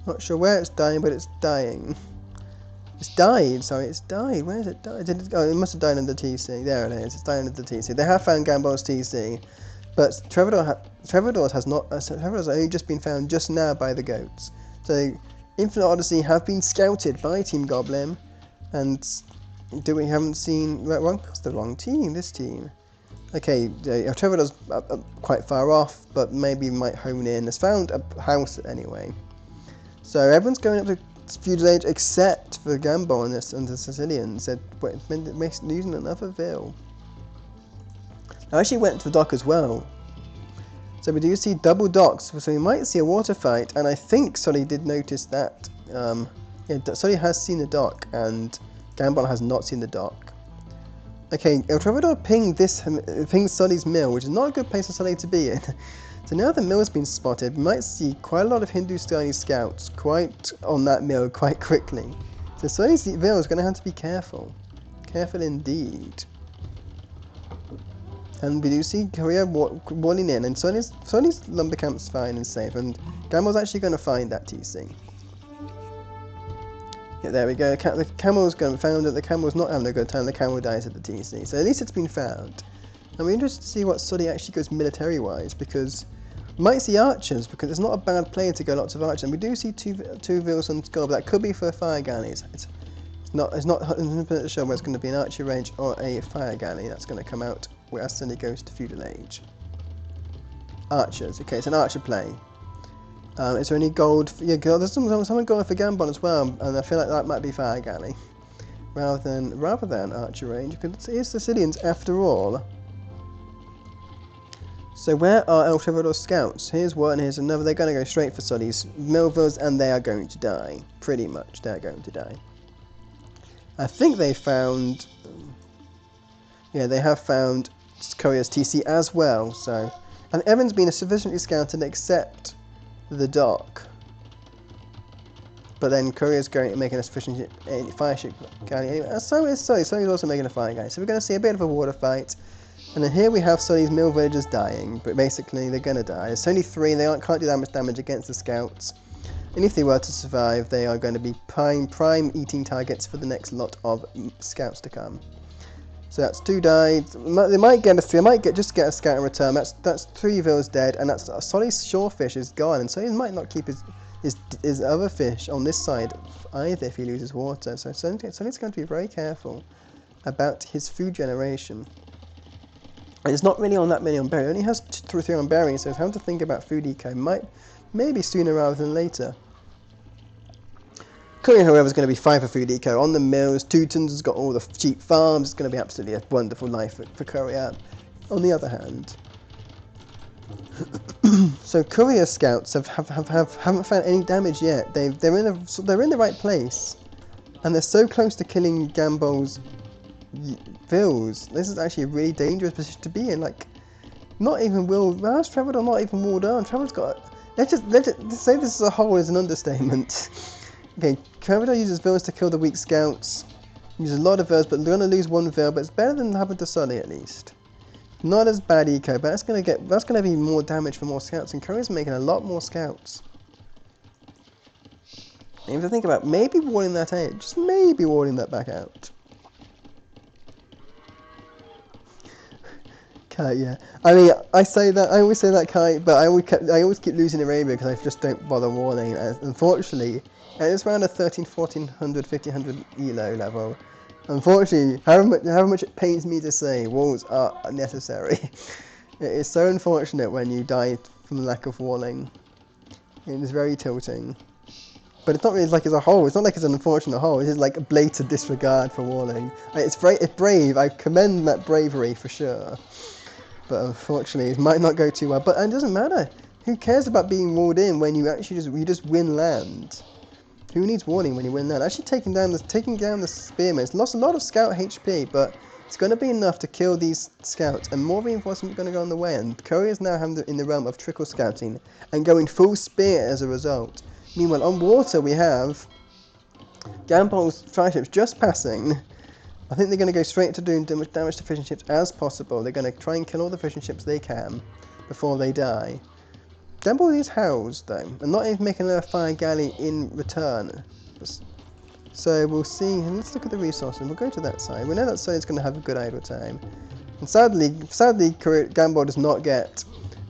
Not sure where it's dying, but it's dying. It's died, sorry, it's died. Where is it died? It must have died under TC. There it is, it's died under the TC. They have found Gambol's TC, but Trevor's has only just been found just now by the goats. So Infinite Odyssey have been scouted by Team Goblin, and we haven't seen... That's the wrong team, this team. Okay, Trevor's quite far off, but maybe might hone in. Has found a house anyway. So everyone's going up to feudal age except for Gambol and the Sicilians. They're using another Ville. I actually went to the dock as well. So we do see double docks, so we might see a water fight, and I think Sully did notice that. Sully has seen the dock, and Gambol has not seen the dock. Okay, El Trovador pinged Sully's mill, which is not a good place for Sully to be in. So now the mill has been spotted, we might see quite a lot of Hindustani scouts on that mill quite quickly. So Sully's Ville is going to have to be careful. Careful indeed. And we do see Korea walling in, and Sully's lumber camp's fine and safe, and Gamel's actually going to find that TC. Yeah, there we go, the camel's found that the camel's not having a good time, the camel dies at the TC, so at least it's been found. And we're interested to see what Sully actually goes military-wise, because we might see archers, because it's not a bad player to go lots of archers, and we do see two Vills on score, but that could be for fire galleys. It's not 100% sure whether it's going to be an archer range or a fire galley that's going to come out as Sully goes to feudal age. Archers, okay, it's an archer play. Is there any gold? Yeah, there's someone going for Gambon as well, and I feel like that might be fire galley rather than archer range, because it is Sicilians after all. So where are El Trevor's scouts? Here's one, here's another. They're going to go straight for Sully's Millvilles, and they are going to die. Pretty much, they're going to die. I think they found... Yeah, they have found Korea's TC as well, so... And Evan's been sufficiently scouted except the dock. But then Korea's making a sufficient fire ship galley anyway. So is Sully. Sully's also making a fire galley. So we're going to see a bit of a water fight. And then here we have Sully's mill villagers dying, but basically they're going to die. It's only 3, and they can't do that much damage against the scouts. And if they were to survive, they are going to be prime eating targets for the next lot of scouts to come. So that's 2 died. They might get just get a scout in return. That's 3 vills dead, and that's Sully's shorefish is gone, and Sully might not keep his other fish on this side either if he loses water. So Sully's going to be very careful about his food generation. And it's not really on that many on berry. It only has 2 or 3 on berry, so having to think about food eco maybe sooner rather than later. Korea, however, is going to be 5 for food eco on the mills. Teutons has got all the cheap farms. It's going to be absolutely a wonderful life for Korea. On the other hand, so Korea scouts haven't found any damage yet. They're in the right place, and they're so close to killing Gambol's Vills. This is actually a really dangerous position to be in. Like, not even how's Trevor not even walled on? Trevor's got. Let's say this as a whole is an understatement. Okay, Trevor uses Vills to kill the weak scouts. Uses a lot of Vills, but they're going to lose 1 Vill. But it's better than having to Sully at least. Not as bad eco, but that's going to be more damage for more scouts. And Korea's making a lot more scouts. You have to think about maybe walling that edge, just maybe walling that back out. Kite, yeah. I mean, I always say that kite, but I always keep losing Arabia because I just don't bother warning. Unfortunately, it's around a 1400, 1500 elo level. Unfortunately, however much it pains me to say, walls are necessary. It is so unfortunate when you die from the lack of walling. It is very tilting. But it's not really like it's a hole. It's not like it's an unfortunate hole. It is like a blatant disregard for walling. It's brave. I commend that bravery for sure. But unfortunately, it might not go too well. But it doesn't matter. Who cares about being walled in when you actually just win land? Who needs warning when you win that? Actually taking down the spearmen. It's lost a lot of scout HP, but it's going to be enough to kill these scouts, and more reinforcements are going to go on the way. And couriers now have in the realm of trickle scouting and going full spear as a result. Meanwhile, on water we have Gambol's fireships just passing. I think they're going to go straight to doing damage to fishing ships as possible. They're going to try and kill all the fishing ships they can before they die. Gambol is housed though, and not even making a fire galley in return. So we'll see. Let's look at the resources. We'll go to that side. We know that side is going to have a good idle time. And sadly, Gambol does not get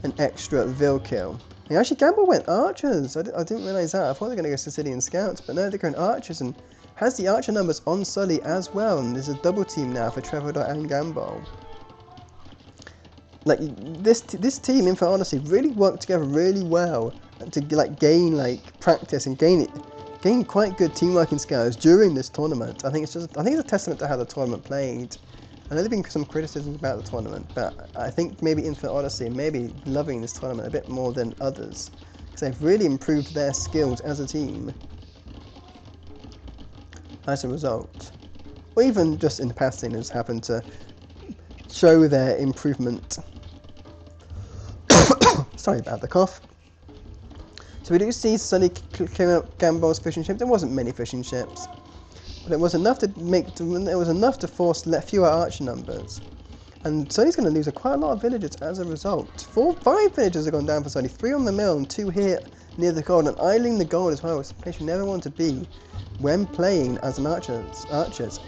an extra Vil kill. And actually, Gambol went archers. I didn't realise that. I thought they were going to go Sicilian scouts, but no, they're going archers and has the archer numbers on Sully as well. And there's a double team now for Trevor and Gambol. Like this team, in Honesty, really worked together really well to gain practice and gain quite good teamworking skills during this tournament. I think it's a testament to how the tournament played. I know there've been some criticisms about the tournament, but I think maybe Infinite Odyssey maybe loving this tournament a bit more than others because they've really improved their skills as a team as a result, or even just in passing has happened to show their improvement. Sorry about the cough. So we do see Sully clearing up Gambol's fishing ships. There wasn't many fishing ships, but it was enough to force fewer archer numbers. And Sully's going to lose quite a lot of villagers as a result. 5 villagers have gone down for Sully. 3 on the mill and 2 here near the gold, and idling the gold as well. It's a place you never want to be when playing as an archers.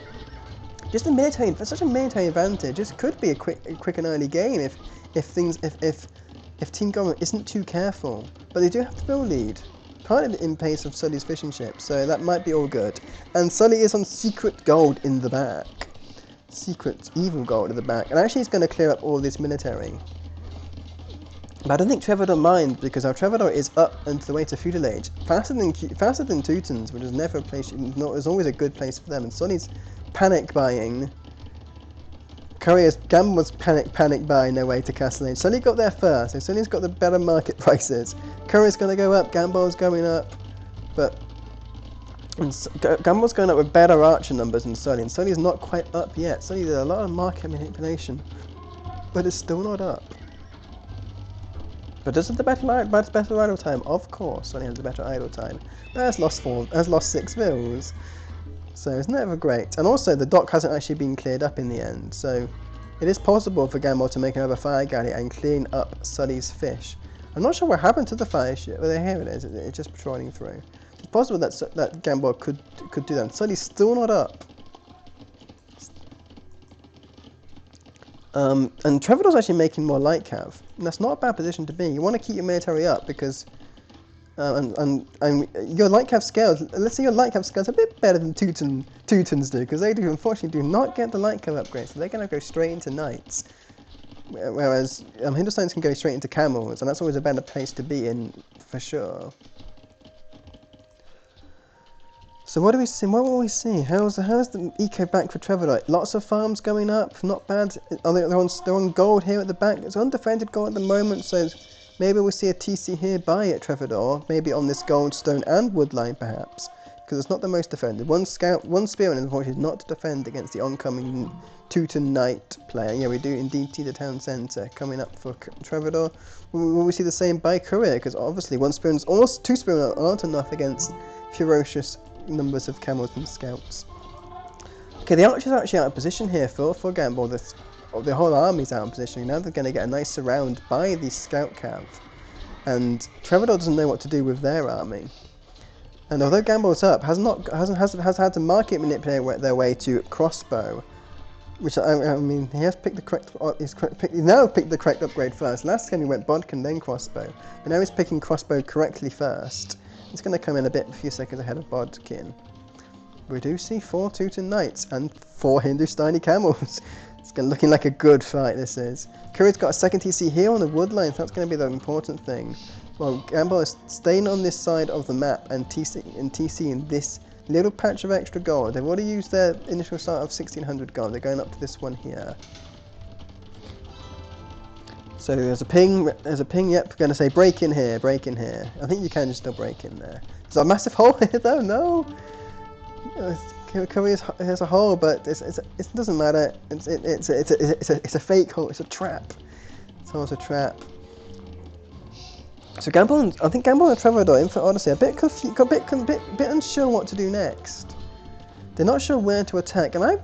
Just a military, for such a military advantage, this could be a quick and early game if Team Government isn't too careful. But they do have the build lead, partly in pace of Sully's fishing ship, so that might be all good. And Sully is on secret gold in the back. Secret evil gold in the back. And actually he's going to clear up all this military. But I don't think Trevor mind, because our Trevor is up into the way to feudal age. Faster than Teutons, which is never a place, is always a good place for them. And Sully's panic buying. Gambol was panic buying their way to Castle Age. Sully got there first, so Sully's got the better market prices. Courier's going to go up, Gambol's going up, but Gambol's going up with better archer numbers than Sully, and Sully's not quite up yet. Sully did a lot of market manipulation, but it's still not up. But does it the better idle time? Of course, Sully has the better idle time. But has lost 6 vills. So it's never great. And also the dock hasn't actually been cleared up in the end, so it is possible for Gambol to make another fire galley and clean up Sully's fish. I'm not sure what happened to the fire ship. Well, here it is. It's just patrolling through. It's possible that Gambol could do that. Sully's still not up. And Trevor's actually making more light cav. And that's not a bad position to be. You want to keep your military up because and your light cav scales, let's say your light cav scales a bit better than Teutons do, because they unfortunately do not get the light cav upgrade, so they're going to go straight into knights. Whereas Hindustans can go straight into camels, and that's always a better place to be in, for sure. So what do we see? What will we see? How's the eco back for Trevor? Lots of farms going up, not bad. They're on gold here at the back. It's undefended gold at the moment, so maybe we'll see a TC here by at Trevor, maybe on this gold, stone and wood line perhaps, because it's not the most defended. One spearman unfortunately is not to defend against the oncoming Teuton Knight player. Yeah, we do indeed see the town centre coming up for Trevor. Will we see the same by Courier? Because obviously 2 spearmen aren't enough against ferocious numbers of camels and scouts. Okay, the archers are actually out of position here for Gambol. The whole army's out of position. Now they're going to get a nice surround by the scout cav. And Trevor doesn't know what to do with their army. And although Gambol's up, has had to market manipulate their way to crossbow. Which, I mean, he has picked the correct, he's now picked the correct upgrade first. Last time he went bodkin, then crossbow. But now he's picking crossbow correctly first. It's going to come in a few seconds ahead of bodkin. We do see 4 Teuton Knights and 4 Hindustani camels. It's looking like a good fight, this is. Courier's got a second TC here on the wood line, so that's going to be the important thing. Well, Gambol is staying on this side of the map and TC in this little patch of extra gold. They've already used their initial start of 1600 gold. They're going up to this one here. So there's a ping, yep, going to say break in here. I think you can just still break in there. Is there a massive hole here though? No. Curry has a hole, but it doesn't matter. It's a fake hole. It's a trap. It's almost a trap. So I think Gamble and Trevor though, Infinite Odyssey, a bit confused, a bit unsure what to do next. They're not sure where to attack, and I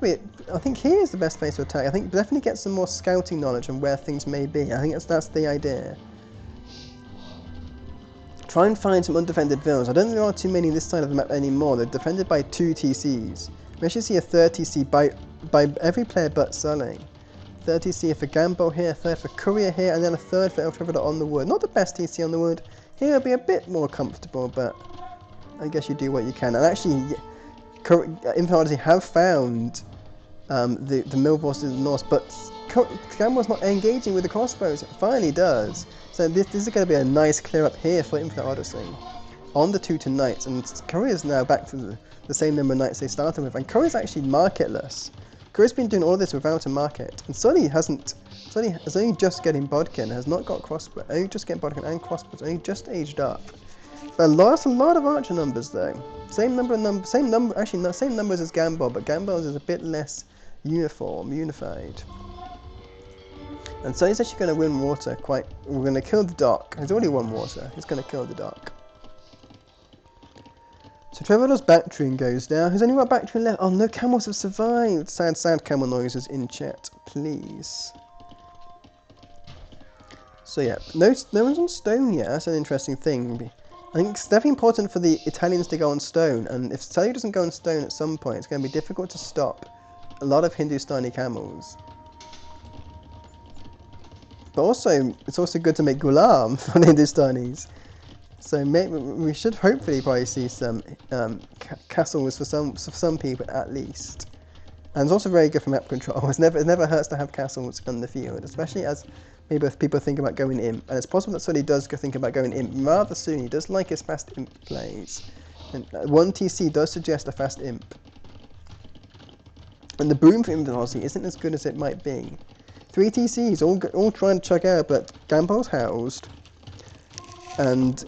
think here is the best place to attack. I think definitely get some more scouting knowledge on where things may be. I think that's the idea. Try and find some undefended villas. I don't think there are too many this side of the map anymore. They're defended by 2 TCs. We actually see a third TC by every player but Sully. Third TC for Gamble here, third for Courier here, and then a third for El Trevor on the wood. Not the best TC on the wood. Here would be a bit more comfortable, but I guess you do what you can. And actually, Infinite Odyssey have found the mill bosses in the north, but Gamble's not engaging with the crossbows. It finally does. So this is going to be a nice clear up here for Infinite Odyssey on the 2 knights, and Courier's now back to the same number of knights they started with, and Courier's actually marketless. Courier's been doing all this without a market, and Sully is only just getting bodkin, has not got crossbow, only just getting bodkin and crossbows, only just aged up. But that's a lot of archer numbers though. Same numbers as Gamble, but Gamble's is a bit less unified. And so he's actually going to win water we're going to kill the dock. He's already won water. He's going to kill the dock. So Trevor's Bactrian goes down. Who's only got Bactrian left? Oh no, camels have survived. Sad camel noises in chat, please. So yeah, no one's on stone yet. That's an interesting thing. I think it's definitely important for the Italians to go on stone, and if Sully doesn't go on stone at some point, it's going to be difficult to stop a lot of Hindustani camels. But also, it's also good to make gulam for the Hindustanis. So we should hopefully probably see some castles for some people at least. And it's also very good for map control. It never hurts to have castles on the field, especially as maybe if people think about going imp. And it's possible that Sully does think about going imp rather soon. He does like his fast imp plays. And 1 TC does suggest a fast imp. And the boom for Infinity isn't as good as it might be. 3 TCs all trying to chug out, but Gamble's housed. And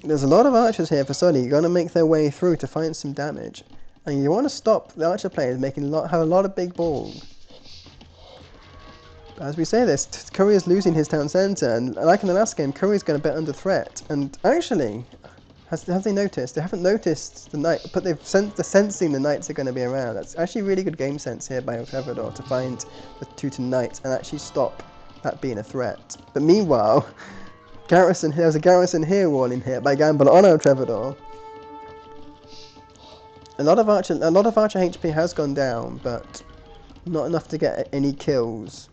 there's a lot of archers here for Sully. You're going to make their way through to find some damage. And you want to stop the archer players have a lot of big balls. But as we say this, Courier's losing his town centre, and like in the last game, Courier's going a bit under threat. And actually, have they noticed? They haven't noticed the knight, but they're sensing the knights are going to be around. That's actually really good game sense here by Trevor to find the Teuton knights and actually stop that being a threat. But meanwhile, there's a garrison here warning here by Gamble on El Trevor. A lot of archer HP has gone down, but not enough to get any kills.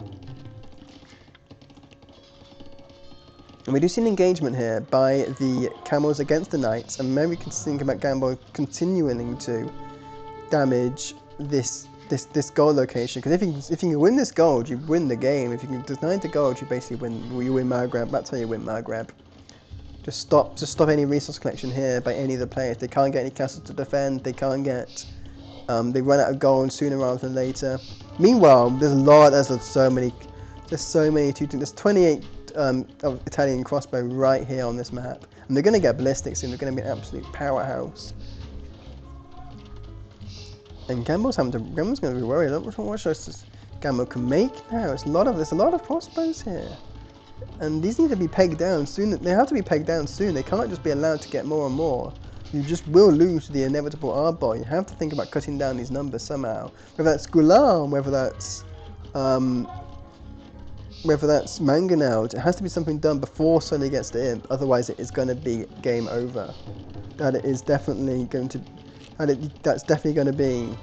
And we do see an engagement here by the camels against the knights, and maybe we can think about Gamble continuing to damage this gold location. Because if you can win this gold, you win the game. If you can deny the gold, you basically win Margrab. That's how you win Margrab. Just stop any resource collection here by any of the players. They can't get any castles to defend. They can't get. They run out of gold sooner rather than later. Meanwhile, there's so many Teuton. There's 28 of Italian crossbow right here on this map, and they're going to get ballistic soon. They're going to be an absolute powerhouse. And Gamble's going to be worried. Look what choices Gamble can make now. There's a lot of crossbows here, and these need to be pegged down soon. They have to be pegged down soon. They can't just be allowed to get more and more. You just will lose the inevitable arbor. You have to think about cutting down these numbers somehow. Whether that's Gulam, whether that's Mangonel, it has to be something done before Sully gets to Imp. Otherwise, it is going to be game over. That's definitely going to be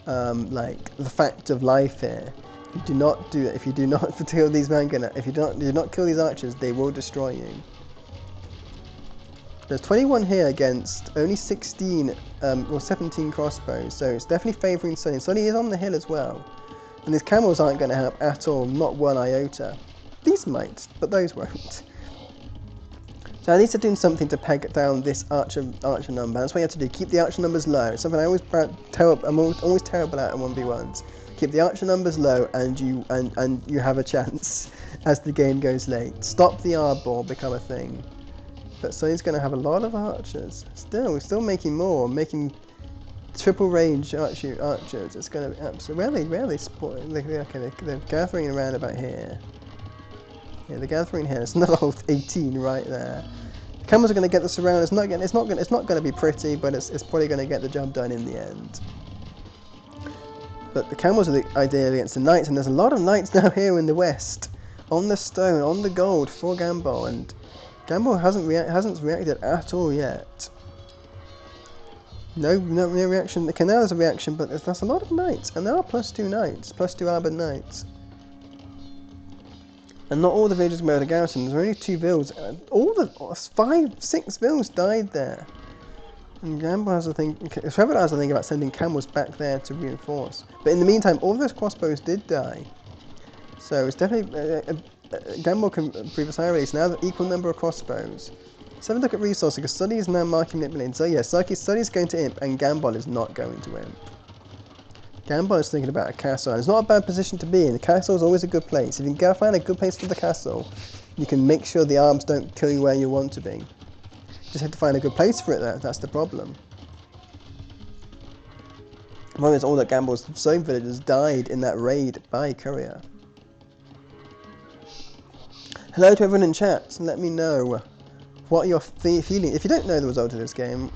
like the fact of life here. If you do not do it, if you do not kill these Mangonel, if you do not kill these archers, they will destroy you. There's 21 here against only 16 or 17 crossbows, so it's definitely favouring Sully. Sully is on the hill as well, and his camels aren't going to help at all, not one iota. These might, but those won't. So at least they're doing something to peg down this archer number. That's what you have to do. Keep the archer numbers low. It's something I'm always terrible at in 1v1s. Keep the archer numbers low, and you have a chance as the game goes late. Stop the arbor become a thing. But Sonny's going to have a lot of archers. We're still making more, making triple range archers. It's going to be absolutely where they support. Okay, they're gathering around about here. Yeah, they're gathering here. It's another whole 18 right there. Camels are going to get this around. It's not going to be pretty, but it's probably going to get the job done in the end. But the camels are the ideal against the knights, and there's a lot of knights now here in the west, on the stone, on the gold for Gambol, and Gambol hasn't reacted at all yet. No reaction. The canal is a reaction, but that's a lot of knights, and there are +2 knights, +2 armored knights. And not all the villages were the garrison. There's only 2 villas. All the 6 villas died there. And Gambol has a thing. Trevor has a thing about sending camels back there to reinforce. But in the meantime, all those crossbows did die. So it's definitely Gambol can prove his high release now. The equal number of crossbows. Let's have a look at resources because Sully is now marking it in. So yeah, Sully's going to imp, and Gambol is not going to imp. Gambol is thinking about a castle, and it's not a bad position to be in. The castle is always a good place. If you can find a good place for the castle, you can make sure the arms don't kill you where you want to be. Just have to find a good place for it there. That's the problem. The problem is all that Gambol's sewing villagers died in that raid by courier. Hello to everyone in chat. Let me know what your feeling. If you don't know the result of this game,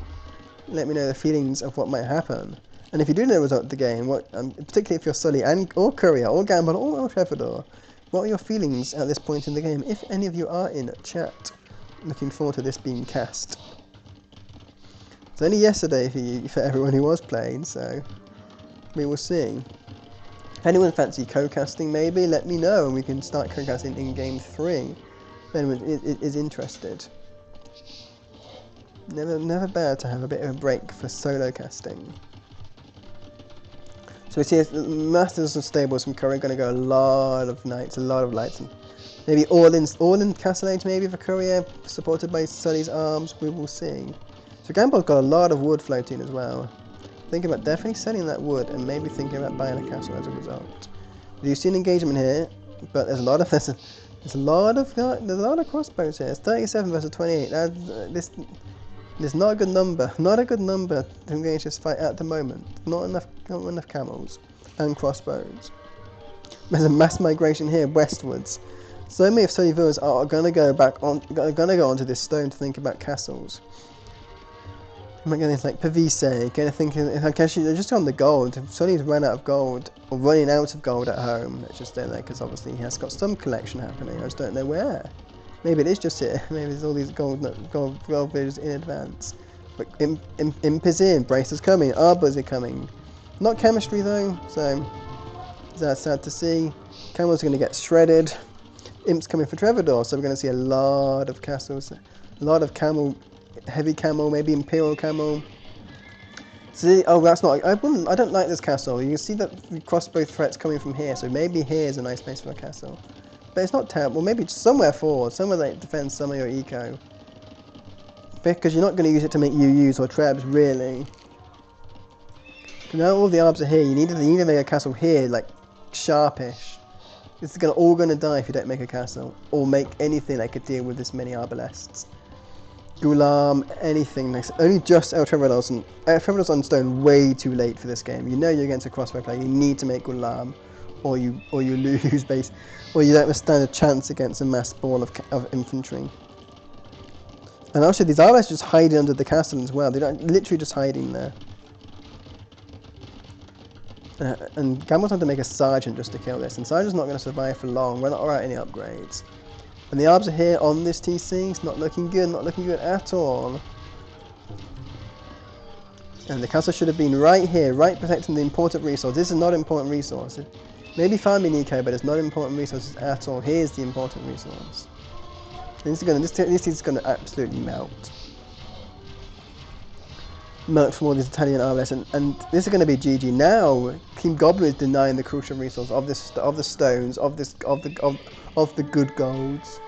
let me know the feelings of what might happen. And if you do know the result of the game, particularly if you're Sully or Courier or Gambol or Trevor, what are your feelings at this point in the game? If any of you are in chat, looking forward to this being cast. It's only yesterday for everyone who was playing, so we will see. If anyone fancy co-casting, maybe let me know, and we can start co-casting in game 3. If anyone is interested. Never bad to have a bit of a break for solo casting. So we see masters and stables from Courier going to go a lot of knights, a lot of lights, and maybe all in Castle Age maybe for Courier, supported by Sully's arms. We will see. So Gambol's got a lot of wood floating as well. Thinking about definitely selling that wood and maybe thinking about buying a castle as a result. You see an engagement here, but there's a lot of crossbows here. It's 37 versus 28. There's not a good number. Not a good number to engage this fight at the moment. Not enough camels and crossbows. There's a mass migration here westwards. So many of Sully villas are going to go onto this stone to think about castles. I'm going to like Pavise, going to think actually they're just on the gold. Sully's run out of gold, or running out of gold at home. Let's just stay there because obviously he has got some collection happening. I just don't know where. Maybe it is just here. Maybe there's all these gold villages in advance. But Imp is in, Brace is coming, Arbors are coming. Not chemistry though, so that's sad to see. Camels are going to get shredded. Imp's coming for Trevor, so we're going to see a lot of castles, a lot of camel, heavy camel, maybe Imperial camel. See, oh, that's not. I don't like this castle. You can see that crossbow threats coming from here, so maybe here is a nice place for a castle. But it's not terrible. Maybe somewhere forward, somewhere that defends some of your eco. Because you're not going to use it to make UUs or trebs, really. Now all the arbs are here. You need to make a castle here, like sharpish. It's all going to die if you don't make a castle or make anything that could deal with this many arbalests. Gulam, anything. Only just El Trevorlos and Trevorlos on stone. Way too late for this game. You know you're against a crossbow player. You need to make Gulam, or you lose base, or you don't stand a chance against a mass ball of infantry. And also these arbalests just hiding under the castle as well. They're literally just hiding there. And Gambol's had to make a sergeant just to kill this, and sergeant's not going to survive for long. We're not alright any upgrades. And the arbs are here on this TC. It's not looking good at all. And the castle should have been right here, right protecting the important resource. This is not important resource. Maybe farming eco, but it's not important resources at all. Here's the important resource. This is going to absolutely melt. Melt from all these Italian arbalests, and this is going to be GG. Now, King Goblin is denying the crucial resource of the stones, of the good golds.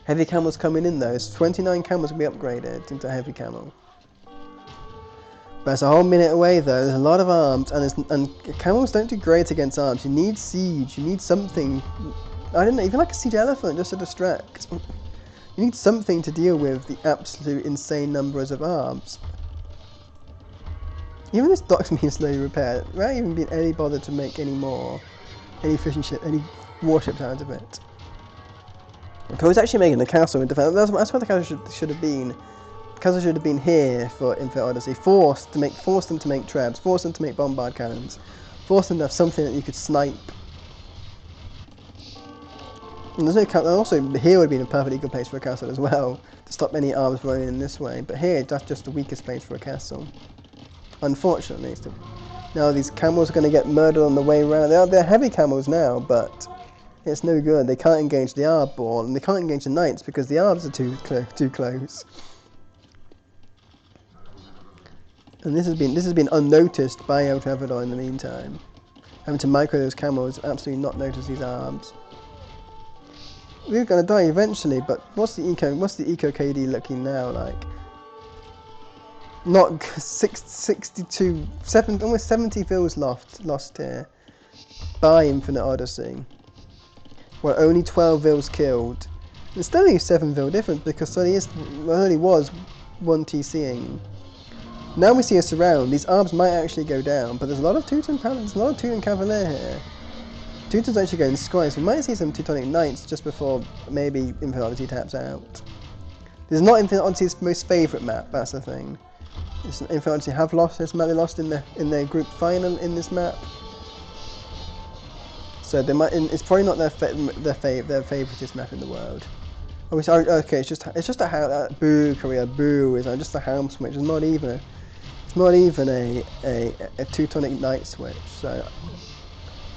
Heavy camels coming in though. It's 29 camels will be upgraded into heavy camel. But it's a whole minute away though. There's a lot of arms, and camels don't do great against arms. You need siege. You need something. I don't know, even like a siege elephant just to distract. You need something to deal with the absolute insane numbers of arms. Even this dock's being slowly repaired, without even being any bothered to make any more, any fishing ship, any warships out of it. If I was actually making the castle in defense, that's what the castle should have been. The castle should have been here for Infinite Odyssey. Force them to make traps, force them to make bombard cannons, force them to have something that you could snipe. And there's no castle. Also, here would have been a perfectly good place for a castle as well, to stop any arms running in this way. But here, that's just the weakest place for a castle. Unfortunately, now these camels are going to get murdered on the way around. They're heavy camels now, but it's no good. They can't engage the Arbor, and they can't engage the knights because the Arbs are too close. And this has been unnoticed by El Trevador in the meantime. Having to micro those camels, absolutely not notice these Arbs. We're going to die eventually, but what's the eco KD looking now like? Not 62, almost 70 vills lost here by Infinite Odyssey. Well, only 12 vills killed. It's still only 7 vil difference because there only was 1 TCing. Now we see a surround. These arms might actually go down, but there's a lot of Teuton Cavalier here. Teuton's actually going squares. We might see some Teutonic Knights just before maybe Infinite Odyssey taps out. This is not Infinite Odyssey's most favourite map, that's the thing. Infinite Odyssey have lost this map. They lost in their group final in this map, so they might. It's probably not their favoritist map in the world. Oh, okay. It's just a boo Korea boo is just a helm switch. It's not even a Teutonic Knight switch. So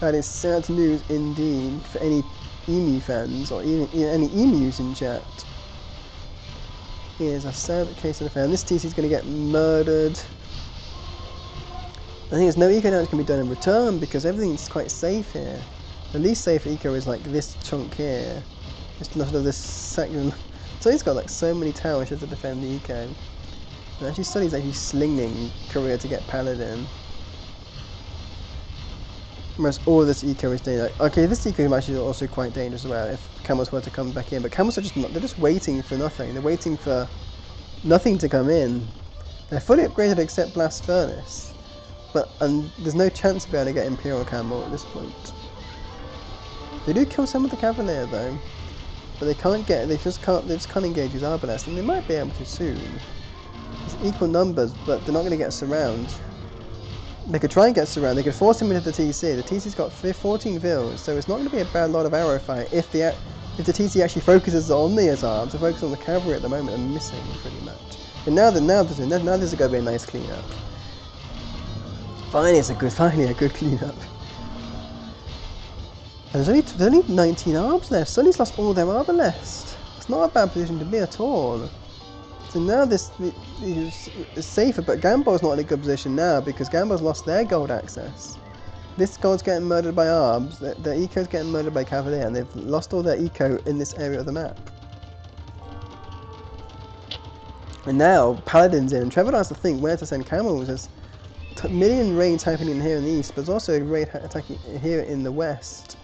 that is sad news indeed for any EMU fans or even any EMUs in chat. Here's a sad case of the fan. This TC is going to get murdered. I think there's no eco damage can be done in return because everything's quite safe here. The least safe eco is like this chunk here. Just sort of this section. So he's got like so many towers just to defend the eco. And actually Sully's actually slinging Korea to get Paladin. Whereas all of this eco is doing like, okay, this eco is actually also quite dangerous as well if camels were to come back in, but camels are they're just waiting for nothing. They're waiting for nothing to come in. They're fully upgraded except Blast Furnace. And there's no chance of being able to get Imperial Camel at this point. They do kill some of the Cavalier though, but they just can't engage his Arbalest, and they might be able to soon. It's equal numbers, but they're not going to get surround. They could try and get surround. They could force him into the TC. The TC's got 14 vills, so it's not going to be a bad lot of arrow fight if the TC actually focuses on the arms. They focus on the cavalry at the moment and missing pretty much. But now there's going to be a nice cleanup. Finally a good cleanup. And there's only 19 arms left. Sunny's lost all their Arbalest. It's not a bad position to be at all. So now this is safer, but Gambol's not in a good position now because Gambol's lost their gold access. This gold's getting murdered by arms, their eco's getting murdered by Cavalier, and they've lost all their eco in this area of the map. And now Paladin's in, and Trevor has to think where to send camels. There's a million raids happening here in the east, but there's also a raid attacking here in the west.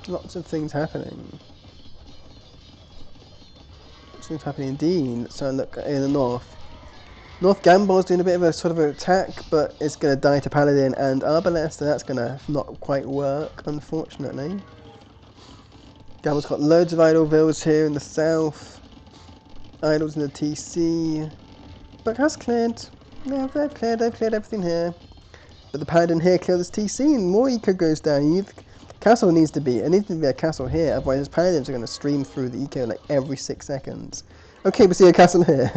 Lots of things happening. Lots of things happening indeed. So look in the north. North Gambol's doing a bit of a sort of an attack, but it's going to die to Paladin and Arbalest, so that's going to not quite work, unfortunately. Gambol's got loads of idle vills here in the south. Idols in the TC. But has cleared. Yeah, they've cleared everything here. But the Paladin here killed this TC, and more eco goes down. Castle needs to be a castle here, otherwise his Paladins are going to stream through the eco like every 6 seconds. Okay, we see a castle here.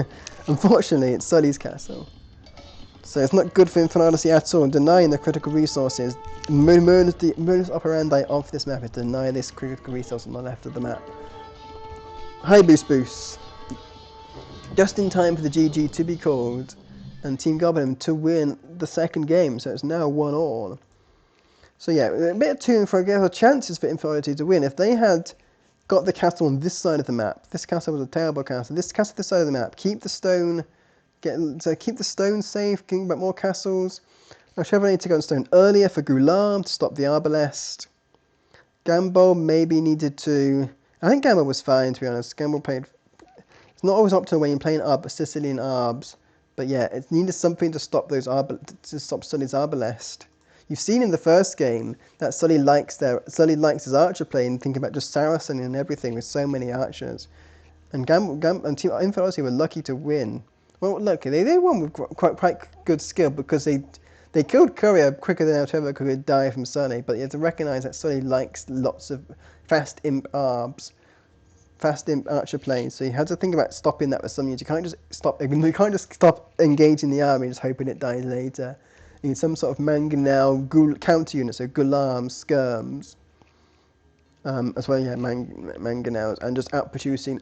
Unfortunately, it's Sully's castle. So it's not good for Infinite Odyssey at all, denying the critical resources. The modus operandi of this map is to deny this critical resource on the left of the map. Hi Boost. Just in time for the GG to be called, and Team Goblin to win the second game, so it's now 1-all. So yeah, a bit of too and fro. There chances for Infinite Odyssey to win if they had got the castle on this side of the map. This castle was a terrible castle. This castle this side of the map. Keep the stone, keep the stone safe. Getting back more castles. Now Trevor needed to go on stone earlier for Gulam to stop the Arbalest. Gamble maybe needed to... I think Gamble was fine, to be honest. Gamble played... It's not always optimal when you're playing Sicilian Arbs, but yeah, it needed something to stop those to stop Sully's Arbalest. You've seen in the first game that Sully likes his archer play and thinking about just Saracen and everything with so many archers. And and Team Infinity were lucky to win. Well, lucky they won with quite good skill because they killed Courier quicker than Trevor could die from Sully. But you have to recognise that Sully likes lots of fast imp arbs, fast imp archer plays. So you had to think about stopping that with some units. You can't just stop engaging the army and just hoping it dies later. You need some sort of Mangonel counter unit, so Gulams, Skirms, as well, yeah, Mangonels, and just outproducing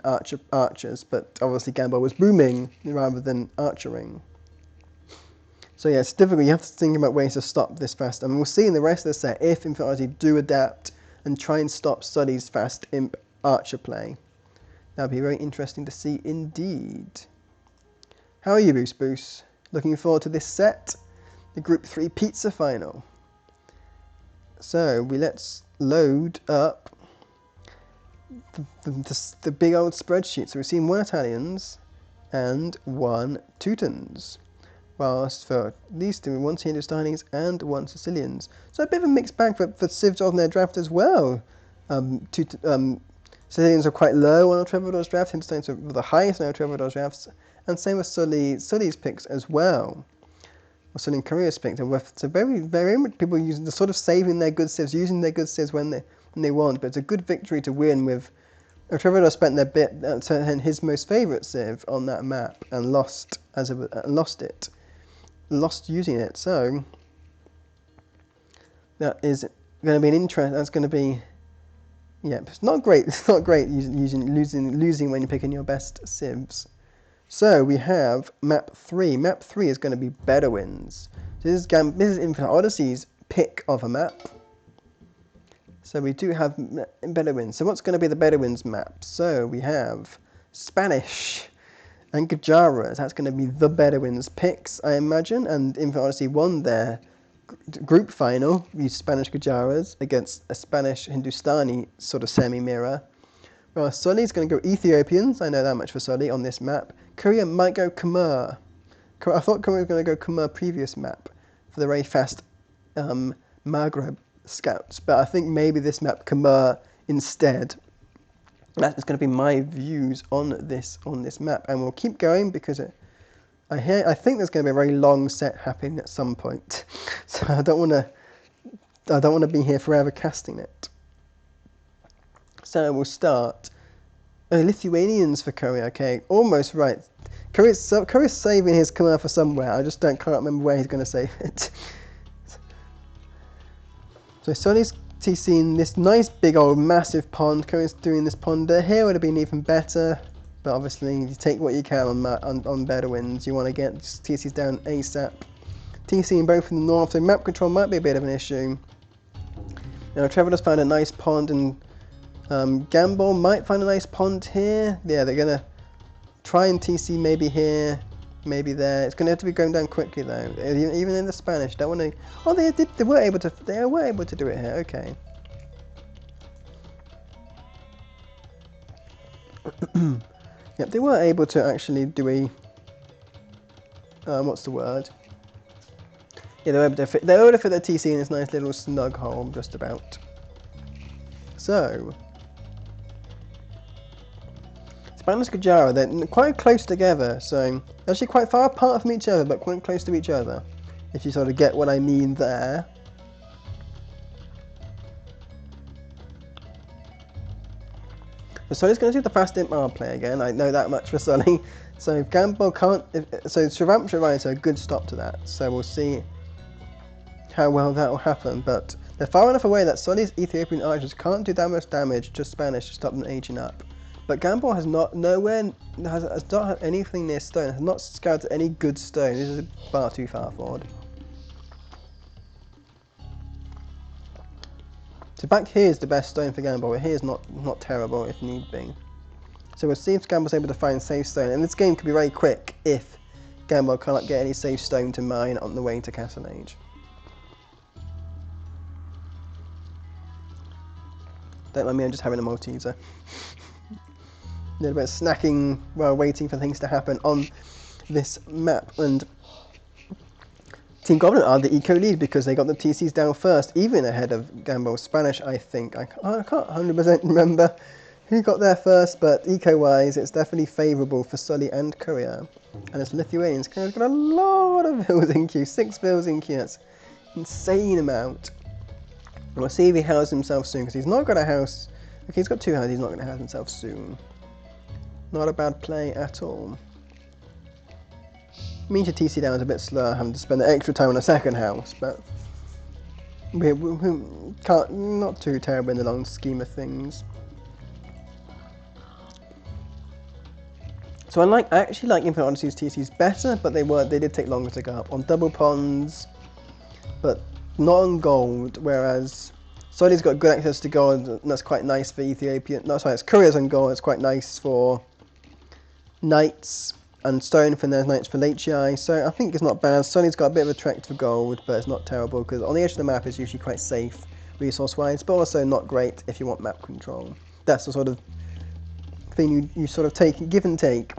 archers. But obviously Gamble was booming rather than archering. So yeah, it's difficult. You have to think about ways to stop this fast. And we'll see in the rest of the set if Infinity do adapt and try and stop Sully's fast imp archer play. That'll be very interesting to see indeed. How are you, Boos? Looking forward to this set? The Group 3 pizza final. So let's load up the big old spreadsheet. So we've seen 1 Italians and 1 Teutons, whilst for these two 1 Hindustanis and 1 Sicilians. So a bit of a mixed bag for Civs on their draft as well. Sicilians are quite low on Trevor's draft, Hindustanis are the highest on our Trevor's drafts, and same with Sully's picks as well. Or Sully Korea's picks. So very much people using the sort of saving their good civs, using their good civs when they want. But it's a good victory to win with. Trevor spent their bit and his most favourite civ on that map and lost using it. So that is going to be an interest. That's going to be, yeah, it's not great. It's not great losing when you're picking your best civs. So we have map 3. Map 3 is going to be Bedouins. This is Infinite Odyssey's pick of a map. So we do have Bedouins. So what's going to be the Bedouins map? So we have Spanish and Gujaras. That's going to be the Bedouins picks, I imagine. And Infinite Odyssey won their group final, used Spanish Gujaras against a Spanish Hindustani sort of semi-mirror. Well, Sully's going to go Ethiopians. I know that much for Sully on this map. Korea might go Khmer. I thought Korea was going to go Khmer previous map for the very fast Maghreb scouts, but I think maybe this map Khmer instead. That's going to be my views on this map, and we'll keep going because I think there's going to be a very long set happening at some point, so I don't want to be here forever casting it. So we'll start. Oh, Lithuanians for Korea. Okay, almost right. Korea's saving his Khmer for somewhere. I just can't remember where he's going to save it. So Sully's TCing this nice big old massive pond. Korea's doing this pond here would have been even better, but obviously you take what you can on Bedouins. You want to get TCs down ASAP. TCing both in the north, so map control might be a bit of an issue. Now Trevor just found a nice pond, and Gamble might find a nice pond here. Yeah, they're gonna try and TC maybe here, maybe there. It's gonna have to be going down quickly though. Even in the Spanish, don't want to. Oh, they were able to. They were able to do it here. Okay. Yep, they were able to actually do a. What's the word? Yeah, they were able to fit. They were able to fit their TC in this nice little snug hole, just about. So. Spanish Gujarat, they're quite close together, so actually quite far apart from each other, but quite close to each other, if you sort of get what I mean there. So Sully's going to do the fast imp R play again, I know that much for Sully. So if Gamble can't, so Shrivampsha Ryan, so a good stop to that, so we'll see how well that will happen, but they're far enough away that Sully's Ethiopian archers can't do that much damage to Spanish to stop them aging up. But Gamble has not had anything near stone, has not scouted any good stone. This is far too far forward. So back here is the best stone for Gamble, but here's not terrible if need be. So we'll see if Gamble's able to find safe stone, and this game could be very quick if Gamble cannot get any safe stone to mine on the way to Castle Age. Don't mind me, I'm just having a Malteser. A little bit of snacking while waiting for things to happen on this map. And Team Goblin are the eco lead because they got the TCs down first, even ahead of Gamble Spanish, I think. I can't 100% remember who got there first, but eco-wise, it's definitely favourable for Sully and Courier. And it's Lithuanians. Courier's got a lot of vills in queue, 6 vills in queue. That's an insane amount. And we'll see if he houses himself soon, because he's not got a house. Okay, he's got 2 houses, he's not going to house himself soon. Not a bad play at all. Means your TC down is a bit slower, having to spend the extra time on a second house, but we can't, not too terrible in the long scheme of things. So I actually like Infinite Odyssey's TCs better, but they did take longer to go up on double ponds, but not on gold. Whereas Sully's got good access to gold, and that's quite nice for Ethiopian. No, sorry, it's Courier's on gold. It's quite nice for knights. And stone for their knights for Latiai, so I think it's not bad. Sully's got a bit of a trek for gold, but it's not terrible because on the edge of the map it's usually quite safe resource-wise, but also not great if you want map control. That's the sort of thing you sort of take, give and take.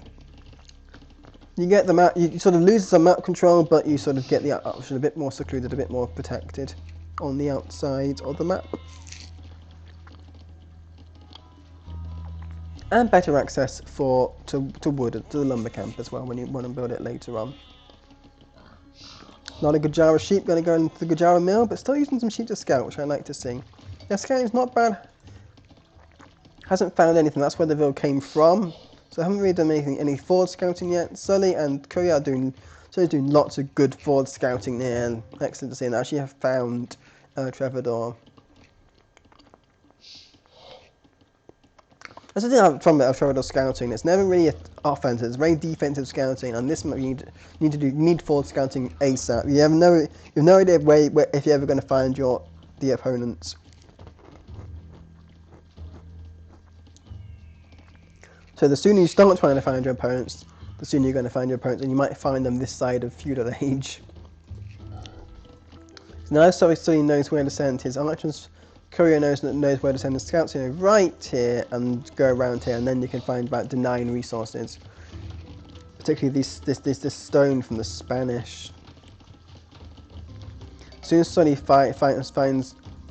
You get the map, you sort of lose some map control, but you sort of get the option a bit more secluded, a bit more protected on the outside of the map. And better access to wood, to the lumber camp as well when you want to build it later on. Not a Gujara sheep going to go into the Gujara mill, but still using some sheep to scout, which I like to see. Yeah, scouting's not bad. Hasn't found anything, that's where the vill came from. So I haven't really done any forward scouting yet. Sully and Courier are doing lots of good forward scouting there, and excellent to see. And actually have found Trevador. That's the thing from Trevador scouting. It's never really offensive. It's very defensive scouting, and this you need forward scouting ASAP. You have no idea where if you're ever going to find the opponents. So the sooner you start trying to find your opponents, the sooner you're going to find your opponents, and you might find them this side of feudal age. So now Sully knows where to send his archers. Courier knows where to send the scouts, right here and go around here, and then you can find about denying resources. Particularly this stone from the Spanish. As soon as Sully finds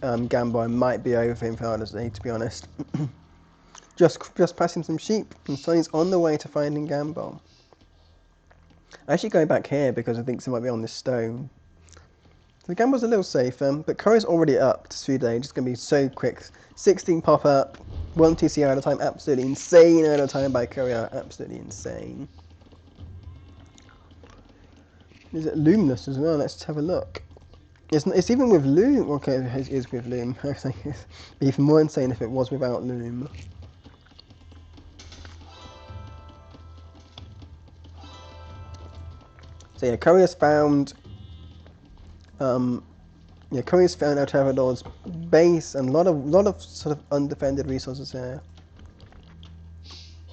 Gambo, I might be over for him for Odyssey, to be honest. just passing some sheep, and Sully's on the way to finding Gambo. Actually going back here because I think someone might be on this stone. The Gamble's a little safer, but Courier's already up to speed age. It's going to be so quick. 16 pop up, 1 TC at a time, absolutely insane at a time by Courier, absolutely insane. Is it luminous as well? Let's have a look. It's even with Loom. Okay, it is with Loom. I think it'd be even more insane if it was without Loom. So yeah, Courier's found. Courier's found El Trevador's base and a lot of sort of undefended resources here.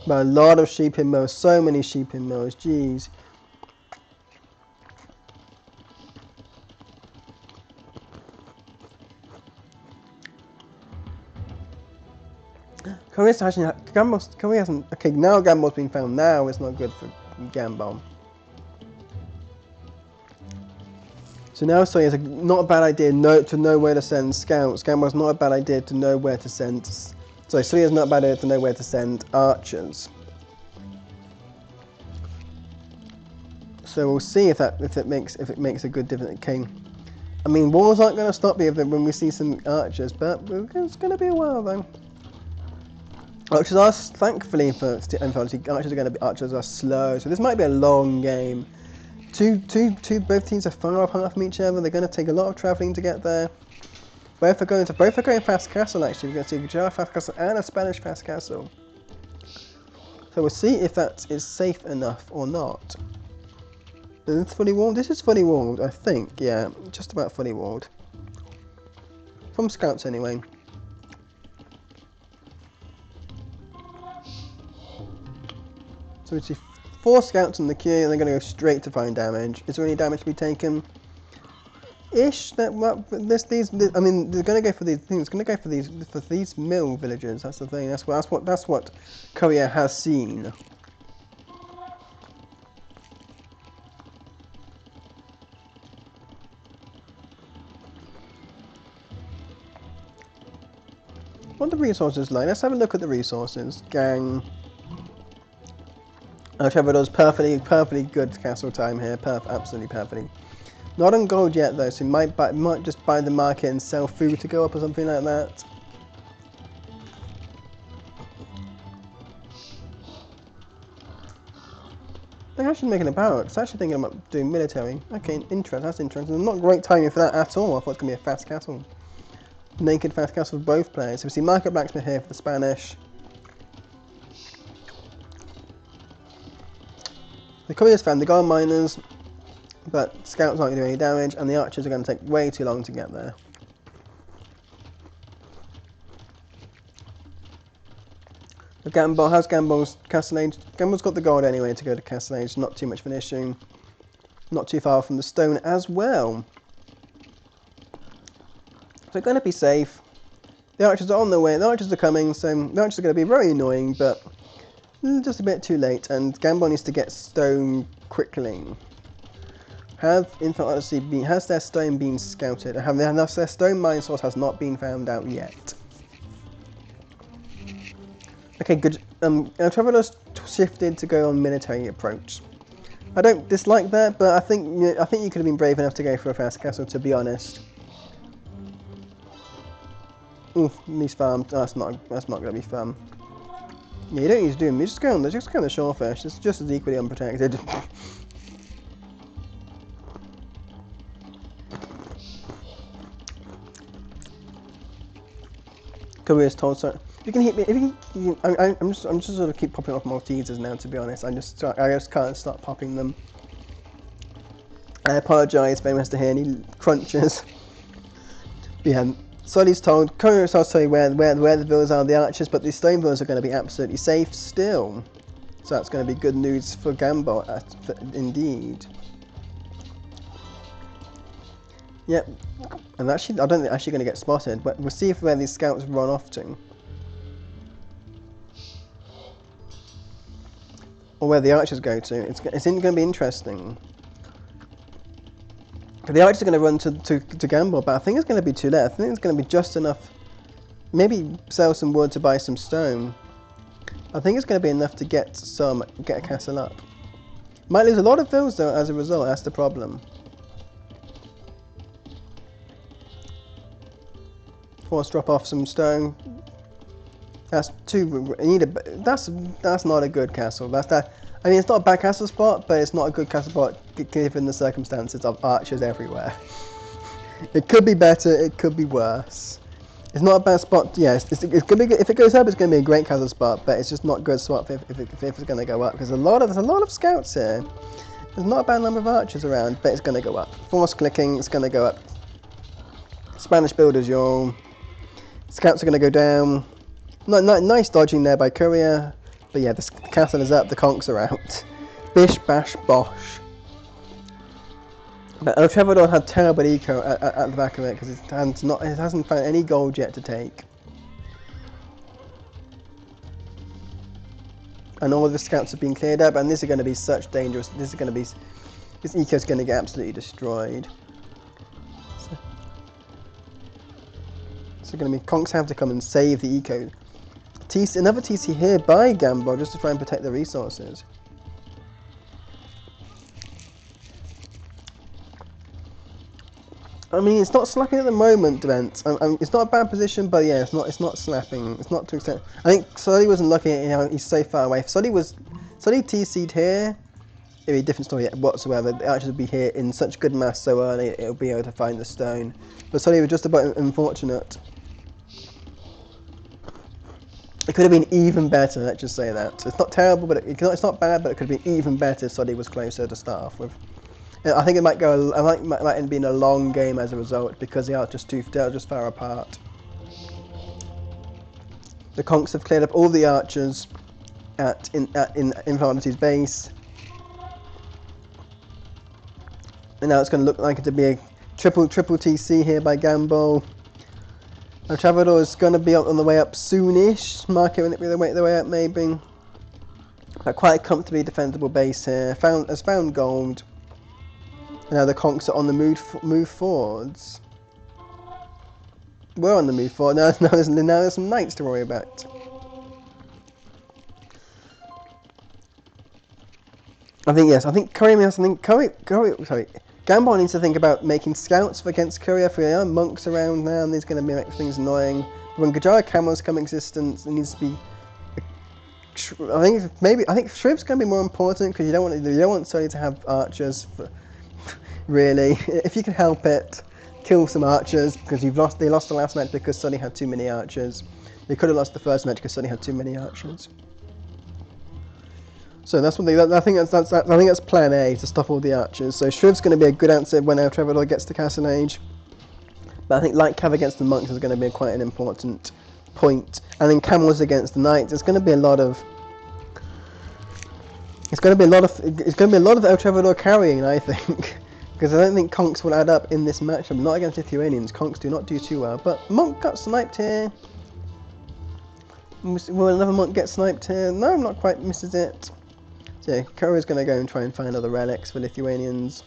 But a lot of sheep in mills, so many sheep in mills, jeez. Courier's actually, Courier hasn't, okay, now Gambo's being found, now it's not good for Gambo. So now Sully is not a bad idea to know where to send scouts. Gambo's not a bad idea to know where to send. Sorry, Sully is not a bad idea to know where to send archers. So we'll see if it makes a good difference. Okay, I mean wars aren't going to stop here when we see some archers, but it's going to be a while though. Archers are thankfully for archers are slow, so this might be a long game. Both teams are far apart from each other. They're going to take a lot of travelling to get there. Both are going fast castle. Actually, we're going to see a Gujara fast castle and a Spanish fast castle. So we'll see if that is safe enough or not. Is this fully walled? This is fully walled, I think. Yeah, just about fully walled. From scouts anyway. So we see 4 scouts in the queue, and they're going to go straight to find damage. Is there any damage to be taken? ish. That I mean, they're going to go for these things. Going to go for these mill villagers. That's the thing. That's what Korea has seen. What are the resources like? Let's have a look at the resources. Gang. Trevor does perfectly good castle time here. Absolutely perfectly. Not on gold yet though, so he might just buy the market and sell food to go up or something like that. I'm actually making a barracks. I'm actually thinking about doing military. Okay, that's interesting. Not great timing for that at all. I thought it was going to be a fast castle. Naked fast castle for both players. So we see market blacksmith here for the Spanish. The couriers found the gold miners, but scouts aren't going to do any damage, and the archers are going to take way too long to get there. How's Gamble's Castle Age? Gamble's got the gold anyway to go to Castle Age. Not too much of an issue. Not too far from the stone as well. So going to be safe. The archers are on their way. The archers are coming, so the archers are going to be very annoying, but just a bit too late. And Gamble needs to get stone quickly. Has their stone been scouted? Their stone mine source has not been found out yet. Okay, good. Travelers shifted to go on military approach. I don't dislike that, but I think you could have been brave enough to go for a fast castle. To be honest. Oof, these farms. That's not going to be fun. Yeah, you don't need to do them. You just go on the shorefish. It's just as equally unprotected. Korea's told so. You can hit me. I'm just sort of keep popping off Maltesers now. To be honest, I just can't stop popping them. I apologise if anyone has to hear any crunches. But yeah, Sully's told Korea's told Sully where the villas are, the archers, but the stone villas are going to be absolutely safe still. So that's going to be good news for Gamble, indeed. Yep, and actually, I don't think they're actually going to get spotted, but we'll see where these scouts run off to. Or where the archers go to. It's going to be interesting. The archers are going to run to Gamble, but I think it's going to be too late. I think it's going to be just enough. Maybe sell some wood to buy some stone. I think it's going to be enough to get a castle up. Might lose a lot of villas though as a result. That's the problem. Force drop off some stone. That's too. That's not a good castle. I mean, it's not a bad castle spot, but it's not a good castle spot given the circumstances of archers everywhere. It could be better. It could be worse. It's not a bad spot. Yes, it's gonna be. If it goes up, it's going to be a great castle spot, but it's just not a good spot if it's going to go up because there's a lot of scouts here. There's not a bad number of archers around, but it's going to go up. Force clicking, it's going to go up. Spanish builders, y'all. Scouts are going to go down. Nice dodging there by Courier. But yeah, the castle is up, the conks are out. Bish, bash, bosh. But Trevor had terrible eco at the back of it because it hasn't found any gold yet to take. And all of the scouts have been cleared up, and this is going to be such dangerous. This eco is going to get absolutely destroyed. So going to be conks have to come and save the eco. Another TC here by Gamble just to try and protect the resources. I mean, it's not slapping at the moment, Dent. It's not a bad position, but yeah, it's not slapping. It's not to extent. I think Sully wasn't lucky. He's so far away. If Sully TC'd here, it'd be a different story whatsoever. The archers would be here in such good mass so early, it'll be able to find the stone. But Sully was just about unfortunate. It could have been even better, let's just say that. It's not terrible, but it's not bad, but it could have been even better if Sully was closer to start off with. I think it might end up being a long game as a result, because they are just far apart. The conks have cleared up all the archers in Infantity's base. And now it's going to look like it to be Triple TC here by Gamble. Travador is going to be on the way up soonish. Market will be the way up maybe. But quite a comfortably defendable base here. Has found gold. And now the conks are on the move forwards. We're on the move forward. Now there's some knights to worry about. I think Gambol needs to think about making scouts against Courier. For there are monks around now, and these are going to make things annoying. When Gajara Camels come existence, it needs to be. I think Shriv's going to be more important because you don't want Sully to have archers. Really, if you can help it, kill some archers because they lost the last match because Sully had too many archers. They could have lost the first match because Sully had too many archers. So that's one thing. I think that's plan A, to stop all the archers. So Shriv's going to be a good answer when our Trevor gets to Castle Age. But I think Light Cav against the monks is going to be quite an important point. And then Camels against the knights. It's going to be a lot of. It's going to be a lot of El Trevor carrying, I think, because I don't think conks will add up in this matchup. Not against Lithuanians. Conks do not do too well. But monk got sniped here. Will another monk get sniped here? No, not quite. Misses it. So yeah, Kora's going to go and try and find other relics for Lithuanians.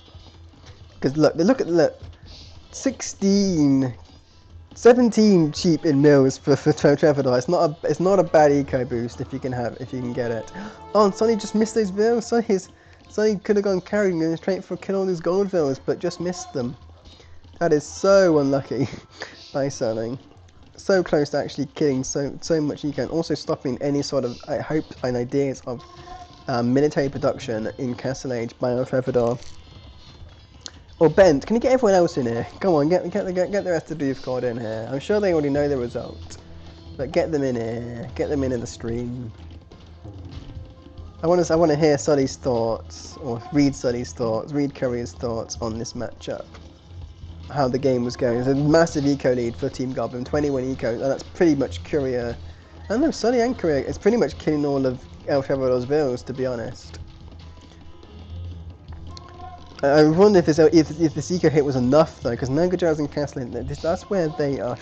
Because look at 17 cheap in mills for Trevor. It's not a bad eco boost if you can get it. Oh, and Sonny just missed those vills. Sonny could have gone carrying and straight for kill all these gold vills, but just missed them. That is so unlucky by Sonny. So close to actually killing so much eco, and also stopping any sort of hope and ideas of military production in Castle Age by El Trevor. Or Bent, can you get everyone else in here? Come on, get the rest of the youth squad in here. I'm sure they already know the result, but get them in here. Get them in the stream. I want to hear Sully's thoughts, or read Sully's thoughts, read Courier's thoughts on this matchup. How the game was going. There's a massive eco lead for Team Goblin, 21 eco, and that's pretty much Courier. I don't know, Sully and Courier, it's pretty much killing all of El Trevor's vills, to be honest. I wonder if this eco hit was enough though, because Nagajar's and Castle, that's where they are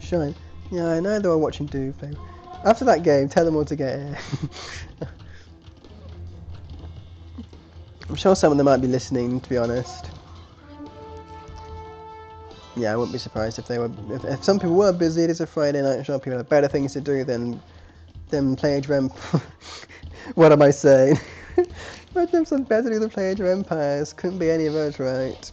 shine. Yeah, I know they were watching Doofy. After that game, tell them all to get here. I'm sure some of them might be listening, to be honest. Yeah, I wouldn't be surprised if they were. If some people were busy, it is a Friday night. I'm sure people have better things to do than play Age of Empires. What am I saying? Red Gemstone's better than play Age of Empires. Couldn't be any of us, right?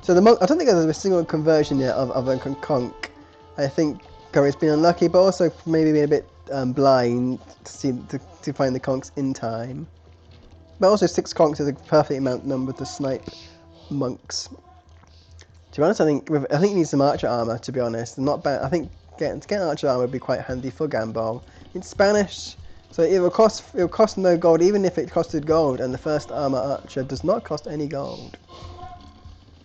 So the monk. I don't think there's a single conversion yet of a conk. I think Curry's been unlucky, but also maybe been a bit blind to find the conks in time. But also 6 conks is a perfect number to snipe monks. To be honest, I think he needs some archer armor. To be honest, not bad. I think getting archer armor would be quite handy for Gambol. It's Spanish, so it'll cost no gold, even if it costed gold. And the first armor archer does not cost any gold.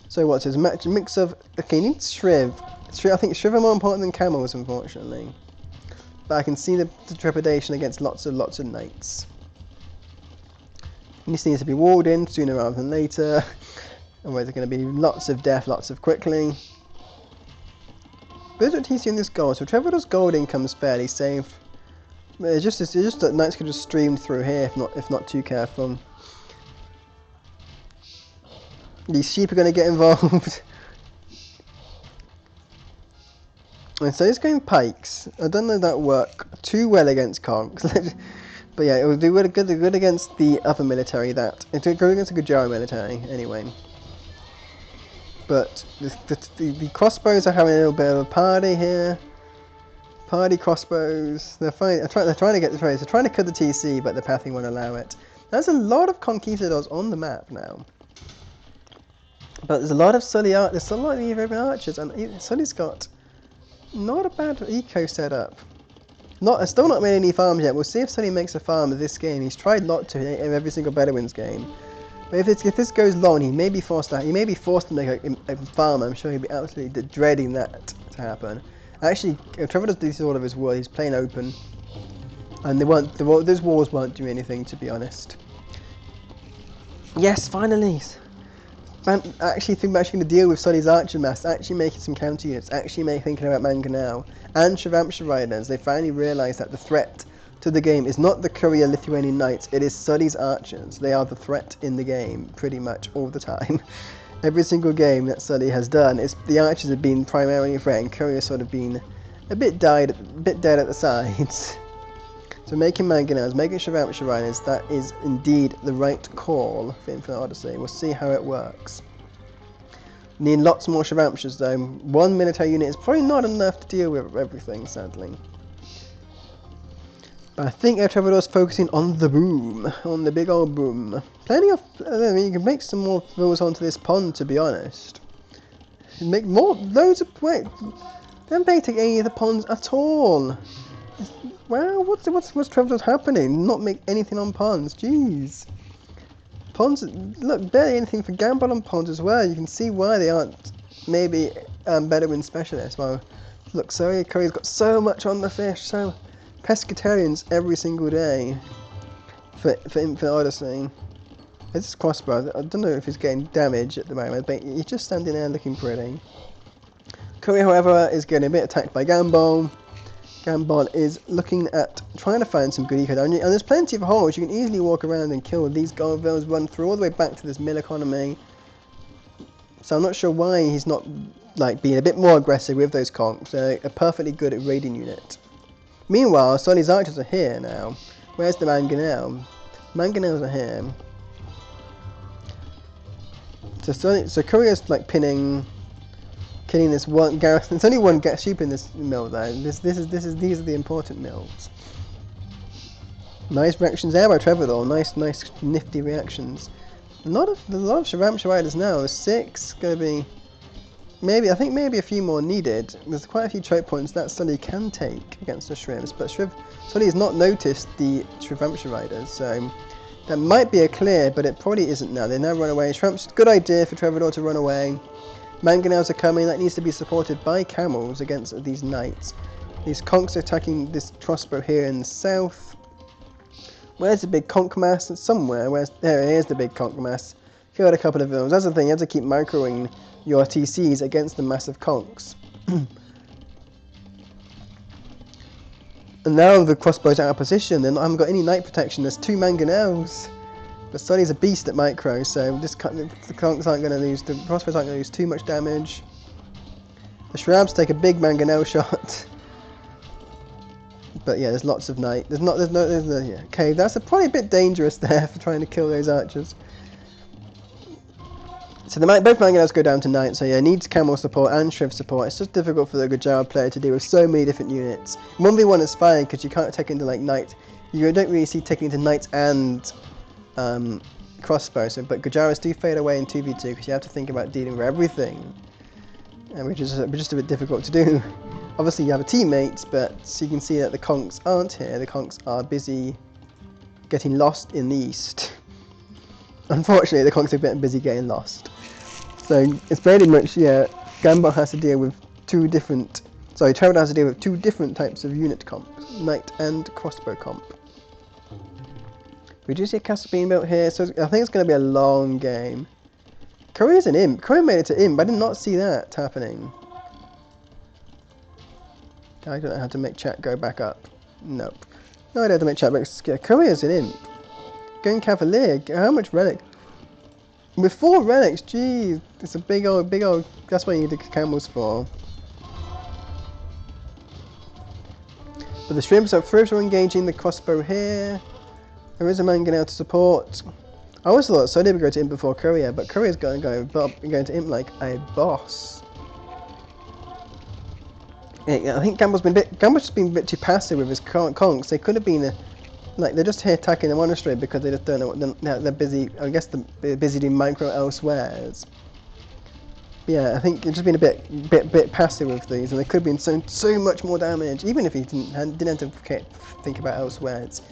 So what's his match? Mix of he needs Shriv. I think Shriv are more important than camels, unfortunately. But I can see the trepidation against lots of knights. This needs to be walled in sooner rather than later. Otherwise there's going to be lots of death, lots of quickling. But what TC in this gold, so Trevor's gold income's fairly safe. It's just that knights can just stream through here if not too careful. These sheep are going to get involved. And so it's going pikes. I don't know if that work too well against conks. But yeah, it would do good against the other military. It would go against a Gajara military anyway. But the crossbows are having a little bit of a party here. Party crossbows. They're trying to get the trades. They're trying to cut the TC, but the pathing won't allow it. There's a lot of conquistadors on the map now. But there's a lot of Sully there's a lot of even archers, and Sully's got not a bad eco setup. Still not made any farms yet. We'll see if Sully makes a farm of this game. He's tried not to in every single Bedouins game. But if this goes long, he may be forced to make a farm. I'm sure he'll be absolutely dreading that to happen. Actually, Trevor does this all of his war. He's playing open, and those wars won't do anything, to be honest. Yes, finally, actually going to deal with Sully's archer mass, actually making some counter units, actually thinking about Mangonel and Shravamsha Riders. They finally realise that the threat to the game is not the courier Lithuanian Knights, it is Sully's archers. They are the threat in the game, pretty much all the time. Every single game that Sully has done, the archers have been primarily a threat, and couriers sort of been a bit dead at the sides. So making Mangonels, making Shravamsha Riders, that is indeed the right call for Infinite Odyssey. We'll see how it works. Need lots more Shravamshas though. One military unit is probably not enough to deal with everything, sadly. But I think Trevador's focusing on the boom, on the big old boom. Plenty of, I mean, you can make some more villas onto this pond, to be honest. Make loads of, wait, don't pay to any of the ponds at all. Wow, what's Trevador's happening? Not make anything on ponds, jeez. Ponds, look, barely anything for gamble on ponds as well. You can see why they aren't maybe Bedouin specialists. Well, look, Curry's got so much on the fish, so pescatarians every single day for Infinite Odyssey. This crossbow, I don't know if he's getting damage at the moment, but he's just standing there looking pretty. Curry, however, is getting a bit attacked by Gambol. Gambol is looking at trying to find some good eco damage, and there's plenty of holes. You can easily walk around and kill these gold villas, run through all the way back to this mill economy. So I'm not sure why he's not like being a bit more aggressive with those conks. They're a perfectly good at raiding unit. Meanwhile, Sully's archers are here now. Where's the Mangonel? Mangonels are here. So Courier's like killing this one garrison. There's only one sheep in this mill though. These are the important mills. Nice reactions there by Trevador. Nice nifty reactions. A lot of Shravamsha Riders now. There's 6. Gonna be I think maybe a few more needed. There's quite a few choke points that Sully can take against the Shrimps, but Sully has not noticed the Shravamsha Riders, so that might be a clear, but it probably isn't now. They now run away. Shrimps, good idea for Trevador to run away. Mangonels are coming. That needs to be supported by camels against these knights. These conks are attacking this crossbow here in the south. Where's the big conk mass? It's somewhere. Here's the big conk mass. Killed a couple of villains. That's the thing. You have to keep microing your TCs against the massive conks. And now the crossbow's out of position, and I haven't got any knight protection. There's 2 Mangonels. But Sully's a beast at micro, so the conks aren't going to lose. The crossbows aren't going to lose too much damage. The Shrabs take a big Mangonel shot. But yeah, there's lots of knight. Yeah. Okay, that's probably a bit dangerous there for trying to kill those archers. So both Mangonels go down to knight, so yeah, needs camel support and Shriv support. It's just difficult for the Gujarat player to deal with so many different units. 1v1 is fine because you can't take into like knight. You don't really see taking into knights and crossbows, but Gujarats do fade away in 2v2 because you have to think about dealing with everything, which is just a bit difficult to do. Obviously you have a teammates, but so you can see that the conks aren't here. The conks are busy getting lost in the east. Unfortunately, the conks are a bit busy getting lost. So it's very much, yeah, Gambol has to deal with Trevador has to deal with 2 different types of unit comps, knight and crossbow comp. We do see a castle being built here, so I think it's going to be a long game. Korea's an imp. Korea made it to imp. I did not see that happening. I don't know how to make chat go back up. Nope. No idea how to make chat back. Yeah, Korea's an imp. Going Cavalier. How much relic? With 4 relics, geez. It's a big old. That's what you need the camels for. But the Shrimps are engaging the crossbow here. There is a Mangonel to support. I always thought Sony would go to imp before Korea, but Korea's going to imp like a boss. Yeah, I think Gamble's just been a bit too passive with his conks. They could have been they're just here attacking the monastery because they just don't know what they're busy. I guess they're busy doing micro elsewheres. But yeah, I think it's just been a bit passive with these, and they could have been so much more damage. Even if he didn't have to think about elsewheres,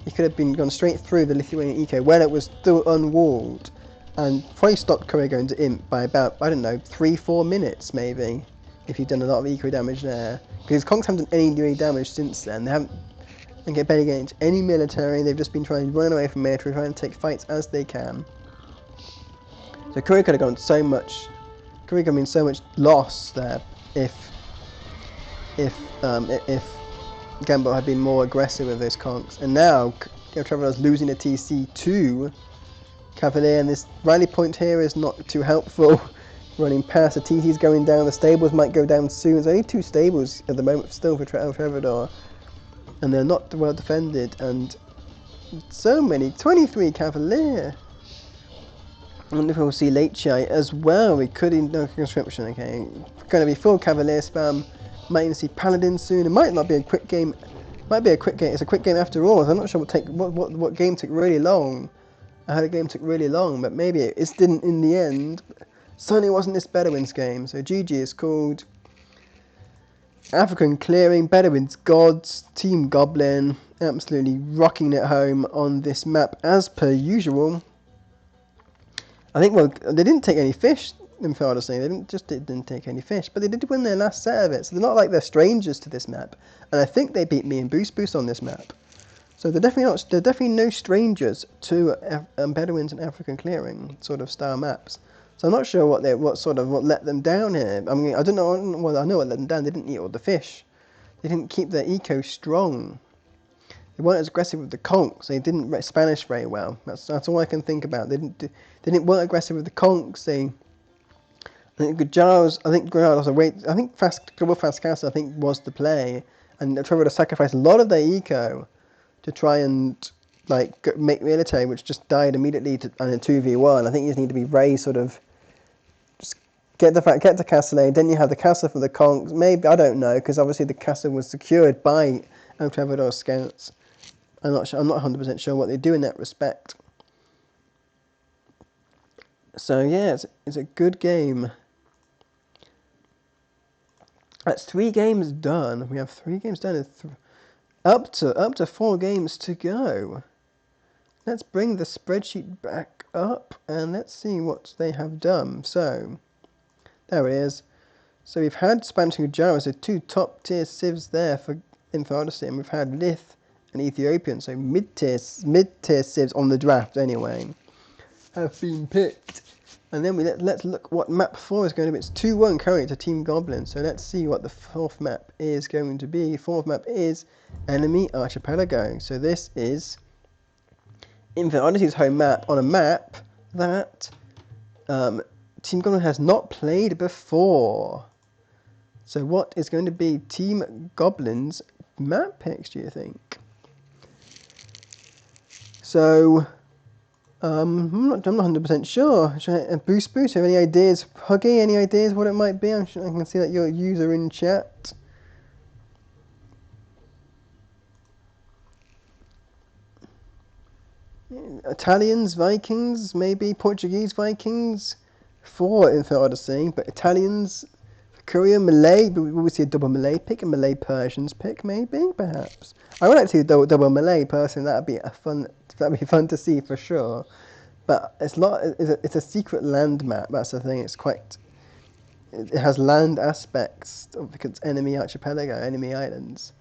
he could have gone straight through the Lithuanian eco when it was still unwalled, and probably stopped Korea going to imp by about, I don't know, 3-4 minutes maybe, if he'd done a lot of eco damage there. Because conks haven't done any real damage since then. They haven't barely get into any military. They've just been trying to run away from military, trying to take fights as they can. So Korea could have gone so much. Korea could have been so much loss there if Gamble had been more aggressive with those conks. And now Traveler's losing a TC to Cavalier, and this rally point here is not too helpful. Running past, the TC's going down, the stables might go down soon. There's only 2 stables at the moment still for Trevor, and they're not well defended, and so many, 23 Cavalier. I wonder if we'll see late chai as well. We could in no conscription, okay. Going to be full Cavalier spam. Might even see Paladin soon. It might not be a quick game. Might be a quick game. It's a quick game after all. I'm not sure what game took really long. I heard a game took really long, but maybe it didn't in the end. Certainly wasn't this Bedouins game. So GG is called African Clearing, Bedouins Gods, Team Goblin, absolutely rocking it home on this map as per usual. I think, well, they didn't take any fish, in fair to say. They didn't take any fish, but they did win their last set of it. So they're not like they're strangers to this map. And I think they beat me and Boost on this map. So they're definitely no strangers to Bedouins and African Clearing sort of style maps. So I'm not sure what let them down here. I mean, I don't know. Well, I know what let them down. They didn't eat all the fish. They didn't keep their eco strong. They weren't as aggressive with the conks. They didn't read Spanish very well. That's all I can think about. They weren't aggressive with the conks. I think Giles. I think Global Fast Castle, I think, was the play, and they tried to sacrifice a lot of their eco to try and like make military, which just died immediately on a 2v1. I think you just need to be very sort of just get to Castle. Then you have the castle for the conks. Maybe, I don't know, because obviously the castle was secured by El Trevador scouts. I'm not 100% sure what they do in that respect. So yeah, it's a good game. That's 3 games done. We have 3 games done. Up to 4 games to go. Let's bring the spreadsheet back up and let's see what they have done. So there it is. So we've had Spanish and Gujarat, so 2 top tier civs there for Info Odyssey, and we've had Lith and Ethiopian, so mid tier civs on the draft anyway, have been picked. And then let's look what map 4 is going to be. It's 2-1 currently to Team Goblin. So let's see what the 4th map is going to be. 4th map is Enemy Archipelago. So this is Infinite Odyssey's home map on a map that Team Goblin has not played before. So what is going to be Team Goblin's map picks, do you think? So I'm not 100% sure. Boost, have any ideas? Huggy, any ideas what it might be? I'm sure I can see that your user in chat. Italians, Vikings, maybe Portuguese Vikings for Infinite Odyssey, but Italians, Korea, Malay. We will see a double Malay pick, a Malay Persians pick, maybe, perhaps. I would like to see a double Malay person. That'd be fun to see for sure. But it's a secret land map. That's the thing. It has land aspects because it's enemy archipelago, enemy islands.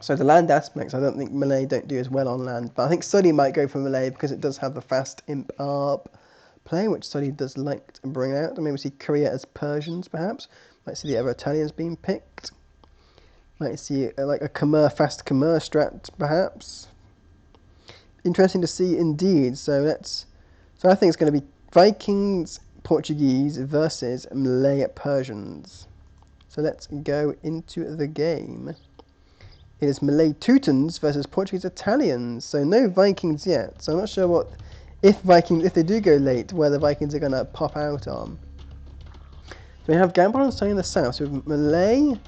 So the land aspects, I don't think Malay don't do as well on land. But I think Sully might go for Malay because it does have the fast imp ARP play, which Sully does like to bring out. And maybe see Korea as Persians, perhaps. Might see the other Italians being picked. Might see like a fast Khmer strat, perhaps. Interesting to see indeed. So I think it's going to be Vikings, Portuguese versus Malay Persians. So let's go into the game. It is Malay Teutons versus Portuguese Italians. So no Vikings yet. So I'm not sure if they do go late, where the Vikings are going to pop out on. So we have Gambon staying in the south. So we have Malay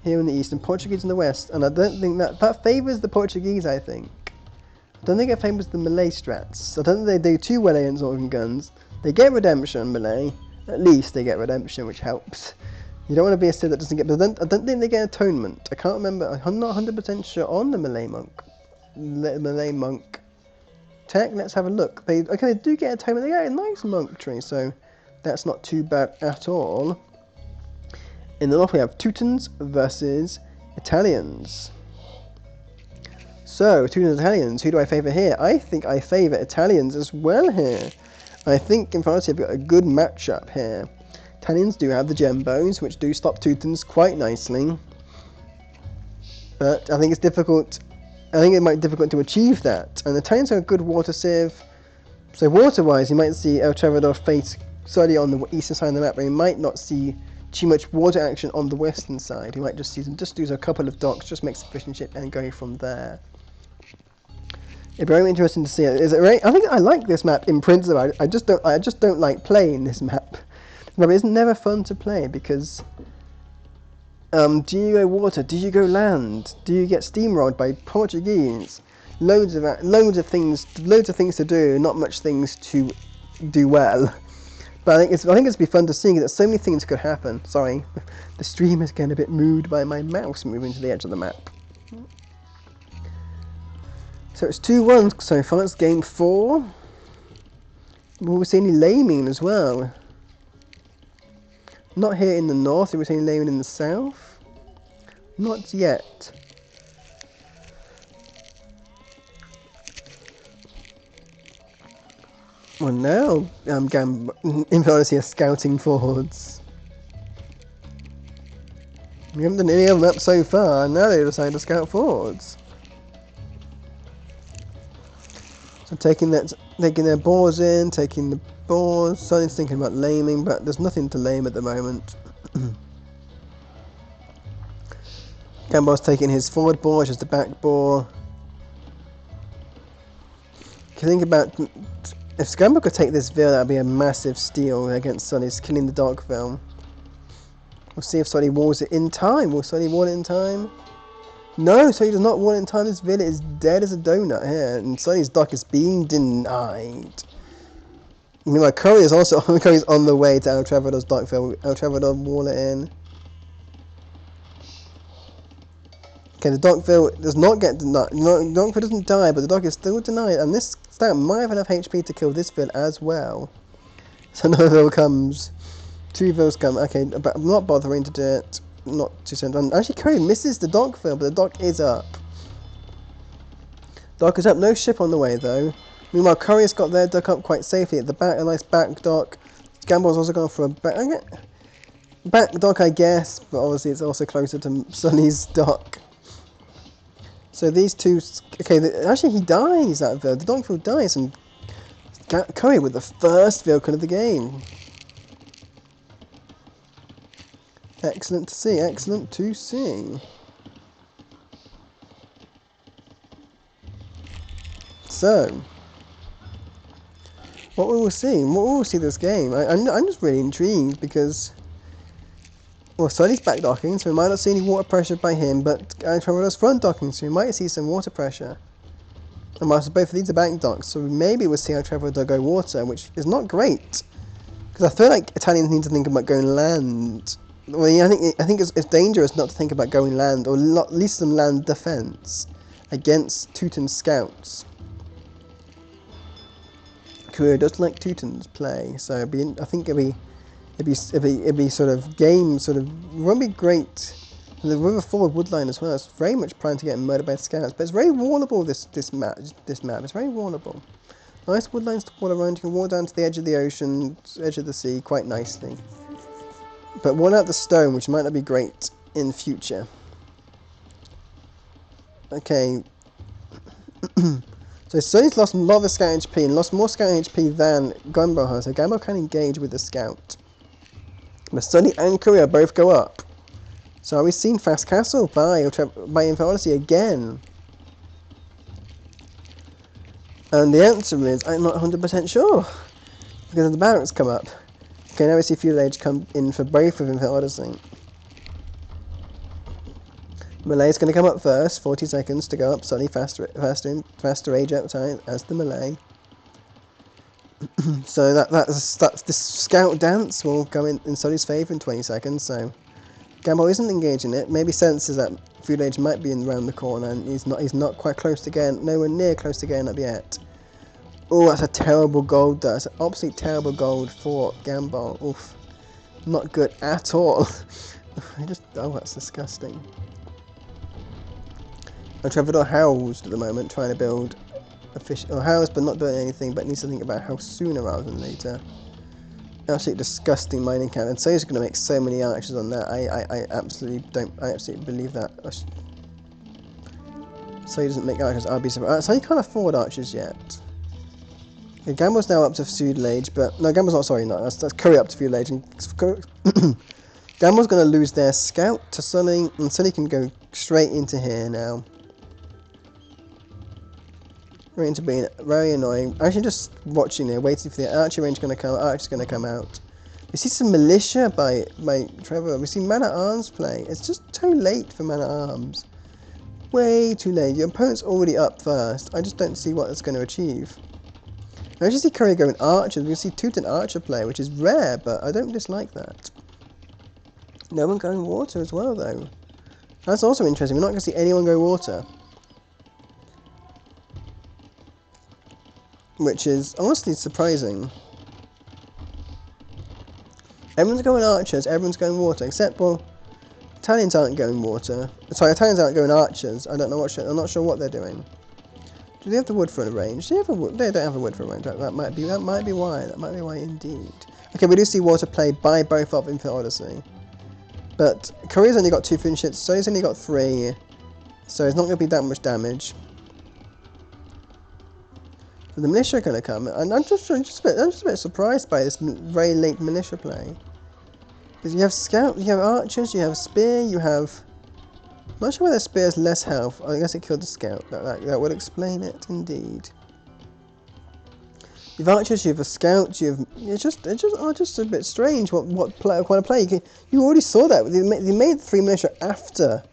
here in the east and Portuguese in the west. And I don't think that favours the Portuguese, I think. I don't think it favours the Malay strats. I don't think they do too well against organ guns. They get redemption, Malay. At least they get redemption, which helps. You don't want to be a civ that doesn't get... I don't think they get atonement. I can't remember. I'm not 100% sure on the Malay monk tech. Let's have a look. They do get atonement. They get a nice monk tree, so that's not too bad at all. In the north we have Teutons versus Italians. So, Teutons and Italians, who do I favour here? I think I favour Italians as well here. I think in Fantasy I've got a good matchup here. Tannins do have the Gembos, which do stop Teutons quite nicely. But I think it's difficult. I think it might be difficult to achieve that. And the Tannins have a good water sieve. So water-wise, you might see El Travador face slightly on the eastern side of the map, but you might not see too much water action on the western side. You might just see them just do a couple of docks, just make sufficient ship, and go from there. It'd be very interesting to see it. Is it right? I think I like this map in principle. I just don't like playing this map. This map is never fun to play because do you go water? Do you go land? Do you get steamrolled by Portuguese? Loads of things to do. Not much things to do well. But I think it's be fun to see that so many things could happen. Sorry, the stream is getting a bit moved by my mouse moving to the edge of the map. So it's 2-1 so far. It's game 4. Will we see any laming as well? Not here in the north. Will we see any laming in the south? Not yet. Well, now Infancy are scouting forwards. We haven't done any of them up so far, and now they decide to scout forwards. So taking their boars in, taking the boars. Sonny's thinking about laming, but there's nothing to lame at the moment. Gambol's taking his forward boar, which is the back boar. If you think about, if Scambol could take this Ville, that would be a massive steal against Sonny's, killing the Darkville. We'll see if Sonny walls it in time. Will Sonny wall it in time? No, Sonny does not wall it in time. This Ville is dead as a donut here, and Sonny's dock is being denied. Meanwhile, Curry is also Curry's on the way to El Travador's Darkville. El Travador wall it in. Okay, the Darkville does not get denied. No, the Darkville doesn't die, but the dock is still denied, and this stat might have enough HP to kill this Ville as well. So another Ville comes. 2 Villes come. Okay, but I'm not bothering to do it. Not too soon. Actually, Curry misses the Darkville, but the dock is up. Dock is up. No ship on the way though. Meanwhile, Curry's got their dock up quite safely at the back. A nice back dock. Gamble's also gone for a back dock, I guess, but obviously it's also closer to Sonny's dock. So these two. Okay, actually he dies. That Ville. The Darkville dies, and Curry with the first Ville of the game. Excellent to see, excellent to see. So, what we will see this game. I'm just really intrigued because, well, Sonny's back docking, so we might not see any water pressure by him, but Travador's front docking, so we might see some water pressure. And both of these are back docks, so maybe we'll see how Travador go water, which is not great. Because I feel like Italians need to think about going land. Well, yeah, I think it's dangerous not to think about going land, or at least some land defense against Teuton scouts. Korea does like Teutons play, so I think it'd be sort of game won't be great. The river forward woodline as well. It's very much primed to get murdered by scouts, but it's very wallable. This map. It's very wallable. Nice woodlines to wall around. You can wall down to the edge of the ocean, edge of the sea, quite nicely. But wall out the stone, which might not be great in future. Okay. So Sonny's lost a lot of the scout HP and lost more scout HP than Gumbo has. So Gumbo can engage with the scout. But Sonny and Korea both go up. So are we seeing Fast Castle by Infidelity again? And the answer is, I'm not 100% sure. Because the barracks come up. Okay, now we see Feudal Age come in for both of them for Odyssey. Malay's going to come up first, 40 seconds to go up, slightly faster age out time as the Malay. So that's this scout dance will come in Sonny's favour in 20 seconds, so Gamble isn't engaging it, maybe senses that Feudal Age might be around the corner and he's not quite close to getting, nowhere near close to getting up yet. Oh, that's a terrible gold. That's an absolute terrible gold for Gamble. Oof. Not good at all. Oh, that's disgusting. And Travador housed at the moment, trying to build efficient or house, but not doing anything. But needs to think about how sooner rather than later. Absolutely disgusting mining camp, and so he's going to make so many archers on that. I absolutely don't. I absolutely believe that. So he doesn't make archers. I'll be surprised. So he can't afford archers yet. Okay, Gamble's now up to feudal age, but no, Gamble's not. Sorry, no, that's Curry up to feudal age. And Gamble's going to lose their scout to Sully, and Sully can go straight into here now. Right into being very annoying. Actually, just watching here, waiting for the archer range going to come. Archer's going to come out. We see some militia by Trevor. We see man at arms play. It's just too late for man at arms. Way too late. Your opponent's already up first. I just don't see what it's going to achieve. I actually see Curry going archers. We can see Teuton archer play, which is rare, but I don't dislike that. No one going water as well, though. That's also interesting. We're not going to see anyone go water. Which is honestly surprising. Everyone's going archers, everyone's going water, except, well, Italians aren't going water. Sorry, Italians aren't going archers. I don't know what. I'm not sure what they're doing. Do they have the wood for a range? They don't have a wood for a range. That might be why. That might be why indeed. Okay, we do see water play by both of Infinite Odyssey. But Korea's only got 2 finishes, so he's only got 3. So it's not going to be that much damage. So the militia are going to come, and I'm just a bit surprised by this very late militia play. Because you have scout, you have archers, you have spear, you have. I'm not sure whether spear has less health. I guess it killed the scout. That would explain it indeed. You have archers, you have a scout, you have. It's just a bit strange. What kind of play? You already saw that. They made 3 militia after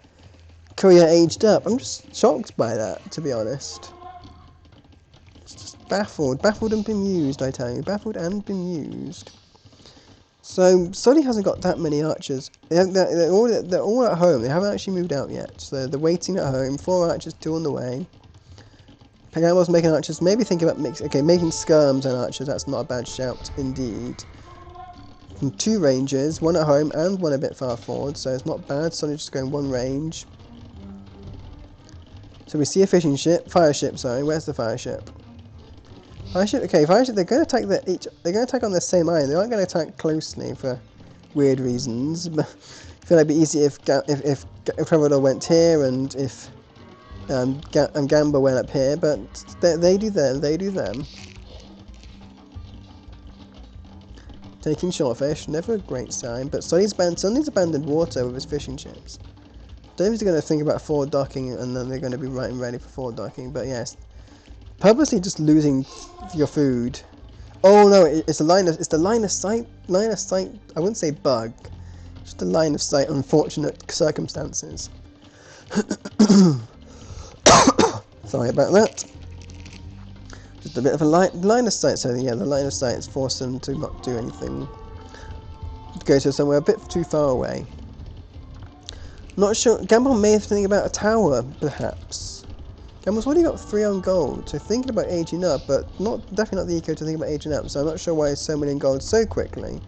Korea aged up. I'm just shocked by that, to be honest. It's just baffled and bemused. I tell you, baffled and bemused. So Sully hasn't got that many archers. They're all at home. They haven't actually moved out yet. So they're waiting at home. 4 archers, 2 on the way. Pagamo's making archers. Maybe think about making skirms and archers. That's not a bad shout indeed. From 2 ranges, 1 at home and 1 a bit far forward. So it's not bad. Sully's just going 1 range. So we see a fishing ship, fire ship. Sorry, where's the fire ship? Fire ship. Okay, fire ship. They're going to attack They're going to attack on the same island. They aren't going to attack closely for weird reasons. But I feel like it'd be easy if Traveler went here and if Gamba went up here. But they do them. They do them. Taking shortfish, never a great sign. But Sonny's abandoned water with his fishing ships. Don't know if they're going to think about forward docking and then they're going to be right and ready for forward docking. But yes. Purposely just losing your food. Oh no, it's the line of sight. Line of sight. I wouldn't say bug. Just a line of sight. Unfortunate circumstances. Sorry about that. Just a bit of a line of sight. So yeah, the line of sight has forced them to not do anything. Go to somewhere a bit too far away. Not sure. Gamble may have thinking about a tower, perhaps. Gamble's already got 3 on gold, so thinking about aging up, but definitely not the eco to think about aging up, so I'm not sure why it's so many in gold so quickly.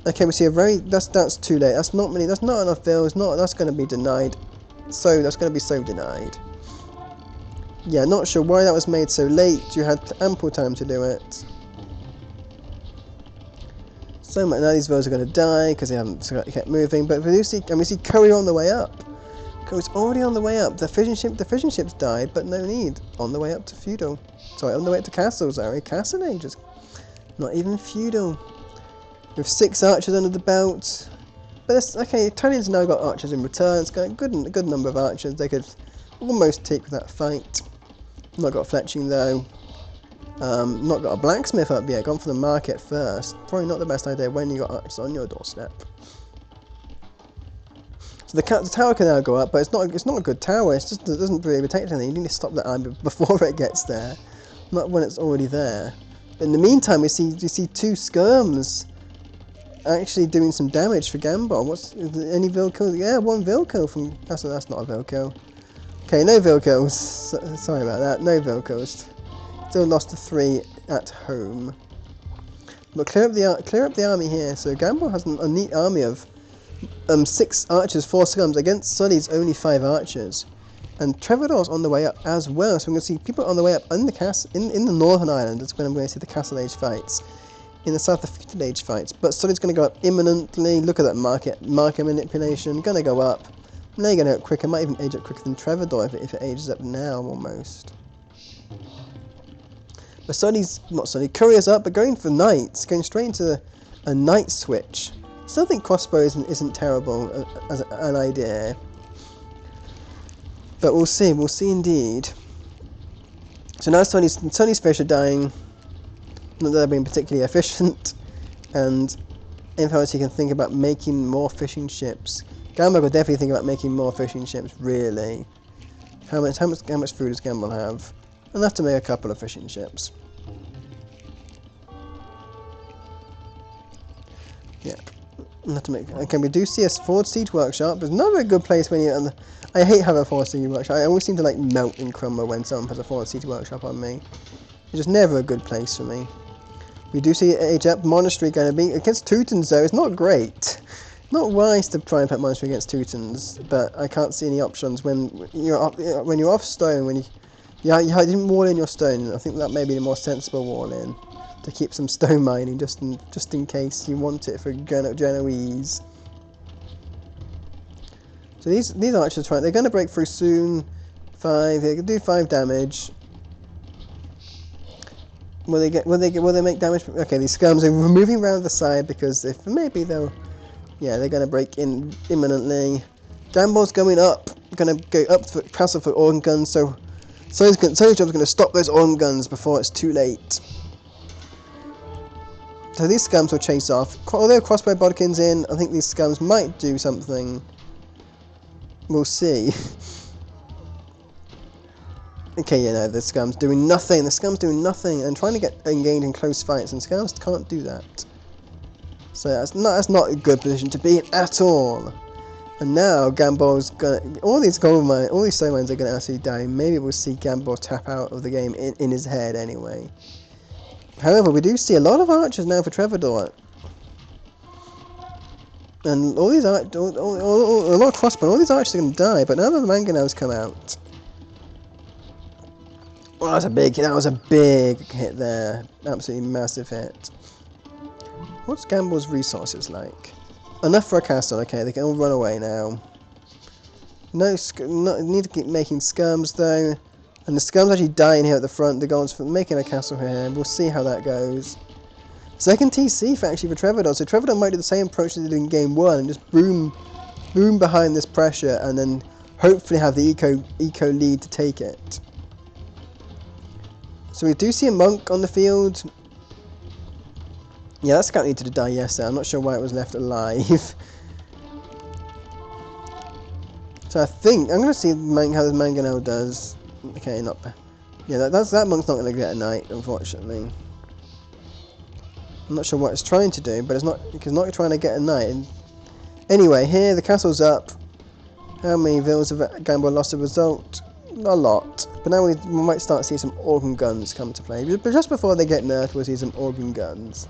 Okay, we see that's too late. That's not enough bills, that's going to be denied. So that's going to be so denied. Yeah, not sure why that was made so late. You had ample time to do it. So much, now these villas are going to die because they haven't kept moving, but we see Curry on the way up. It's already on the way up. The fishing ships died, but no need. On the way up to feudal. Sorry, on the way up to castle, sorry. Castle ages. Not even feudal. With 6 archers under the belt. But it's okay, Italians now got archers in return. It's got a good number of archers. They could almost take that fight. Not got fletching though. Not got a blacksmith up yet. Gone for the market first. Probably not the best idea when you got archers on your doorstep. The tower can now go up, but it's not a good tower. It doesn't really protect anything. You need to stop that army before it gets there, not when it's already there. In the meantime, we see 2 skirms actually doing some damage for Gambol. Any Vilco? Yeah, 1 Vilco from. That's not a Vilco. Okay, no Vilcos. Sorry about that. No Vilcos. Still lost to 3 at home. But clear up the army here. So Gambol has a neat army of 6 archers, 4 skirms against Sully's only 5 archers. And Trevorrow's on the way up as well, so we're going to see people on the way up in the in the Northern Island. That's when I'm going to see the Castle Age fights. In the South, the Feudal Age fights. But Sully's going to go up imminently. Look at that market manipulation. Going to go up. Now you're going to go up quicker. Might even age up quicker than Trevor if it ages up now, almost. But Courier's up, but going for knights. Going straight into a knight switch. Still think crossbow isn't terrible as an idea. But we'll see indeed. So now Sonny's fish are dying. Not that they're being particularly efficient. And Infowars, you can think about making more fishing ships. Gamble will definitely think about making more fishing ships, really. How much food does Gamble have? Enough to make a couple of fishing ships. Yeah. Enough to make. Okay, we do see a Forward Siege Workshop. It's not a very good place when you're. I hate having a Forward Siege Workshop. I always seem to like melt and crumble when someone puts a Forward Siege Workshop on me. It's just never a good place for me. We do see Age Up Monastery going to be against Teutons though. It's not great. Not wise to try and put Monastery against Teutons, but I can't see any options when you're off stone. When you didn't wall in your stone. I think that may be the more sensible wall in to keep some stone mining just in case you want it for Genoese. So these archers they're going to break through soon. 5. They can do 5 damage. Will they make damage? Okay, these scums are moving around the side because if maybe they're going to break in imminently. Gamble's going up, going to go up for castle for organ guns. So his job's going to stop those organ guns before it's too late. So these scums will chase off. Although crossbow bodkins in, I think these scums might do something. We'll see. Okay, the scum's doing nothing. The scum's doing nothing and trying to get engaged in close fights, and scums can't do that. So that's not a good position to be in at all. And now Gamble's gonna all these stone mines are gonna actually die. Maybe we'll see Gamble tap out of the game in his head anyway. However, we do see a lot of archers now for Trevor. And all these a lot of crossbow. All these archers are gonna die. But now that the mangonels come out. Oh, that was a big hit there. Absolutely massive hit. What's Gamble's resources like? Enough for a castle. Okay, they can all run away now. Need to keep making scums though. And the scums actually dying here at the front. The goals for making a castle here. We'll see how that goes. Second TC actually for Trevor. So Trevor might do the same approach as they did in game 1 and just boom behind this pressure and then hopefully have the eco lead to take it. So we do see a monk on the field. Yeah, that scout needed to die yesterday. I'm not sure why it was left alive. So I think I'm going to see how this mangonel does. Okay, not bad. Yeah, that monk's not going to get a knight, unfortunately. I'm not sure what it's trying to do, but it's not trying to get a knight. And anyway, here the castle's up. How many villas have Gamble lost as a result? A lot. But now we might start seeing some organ guns come to play. But just before they get nerfed, we'll see some organ guns.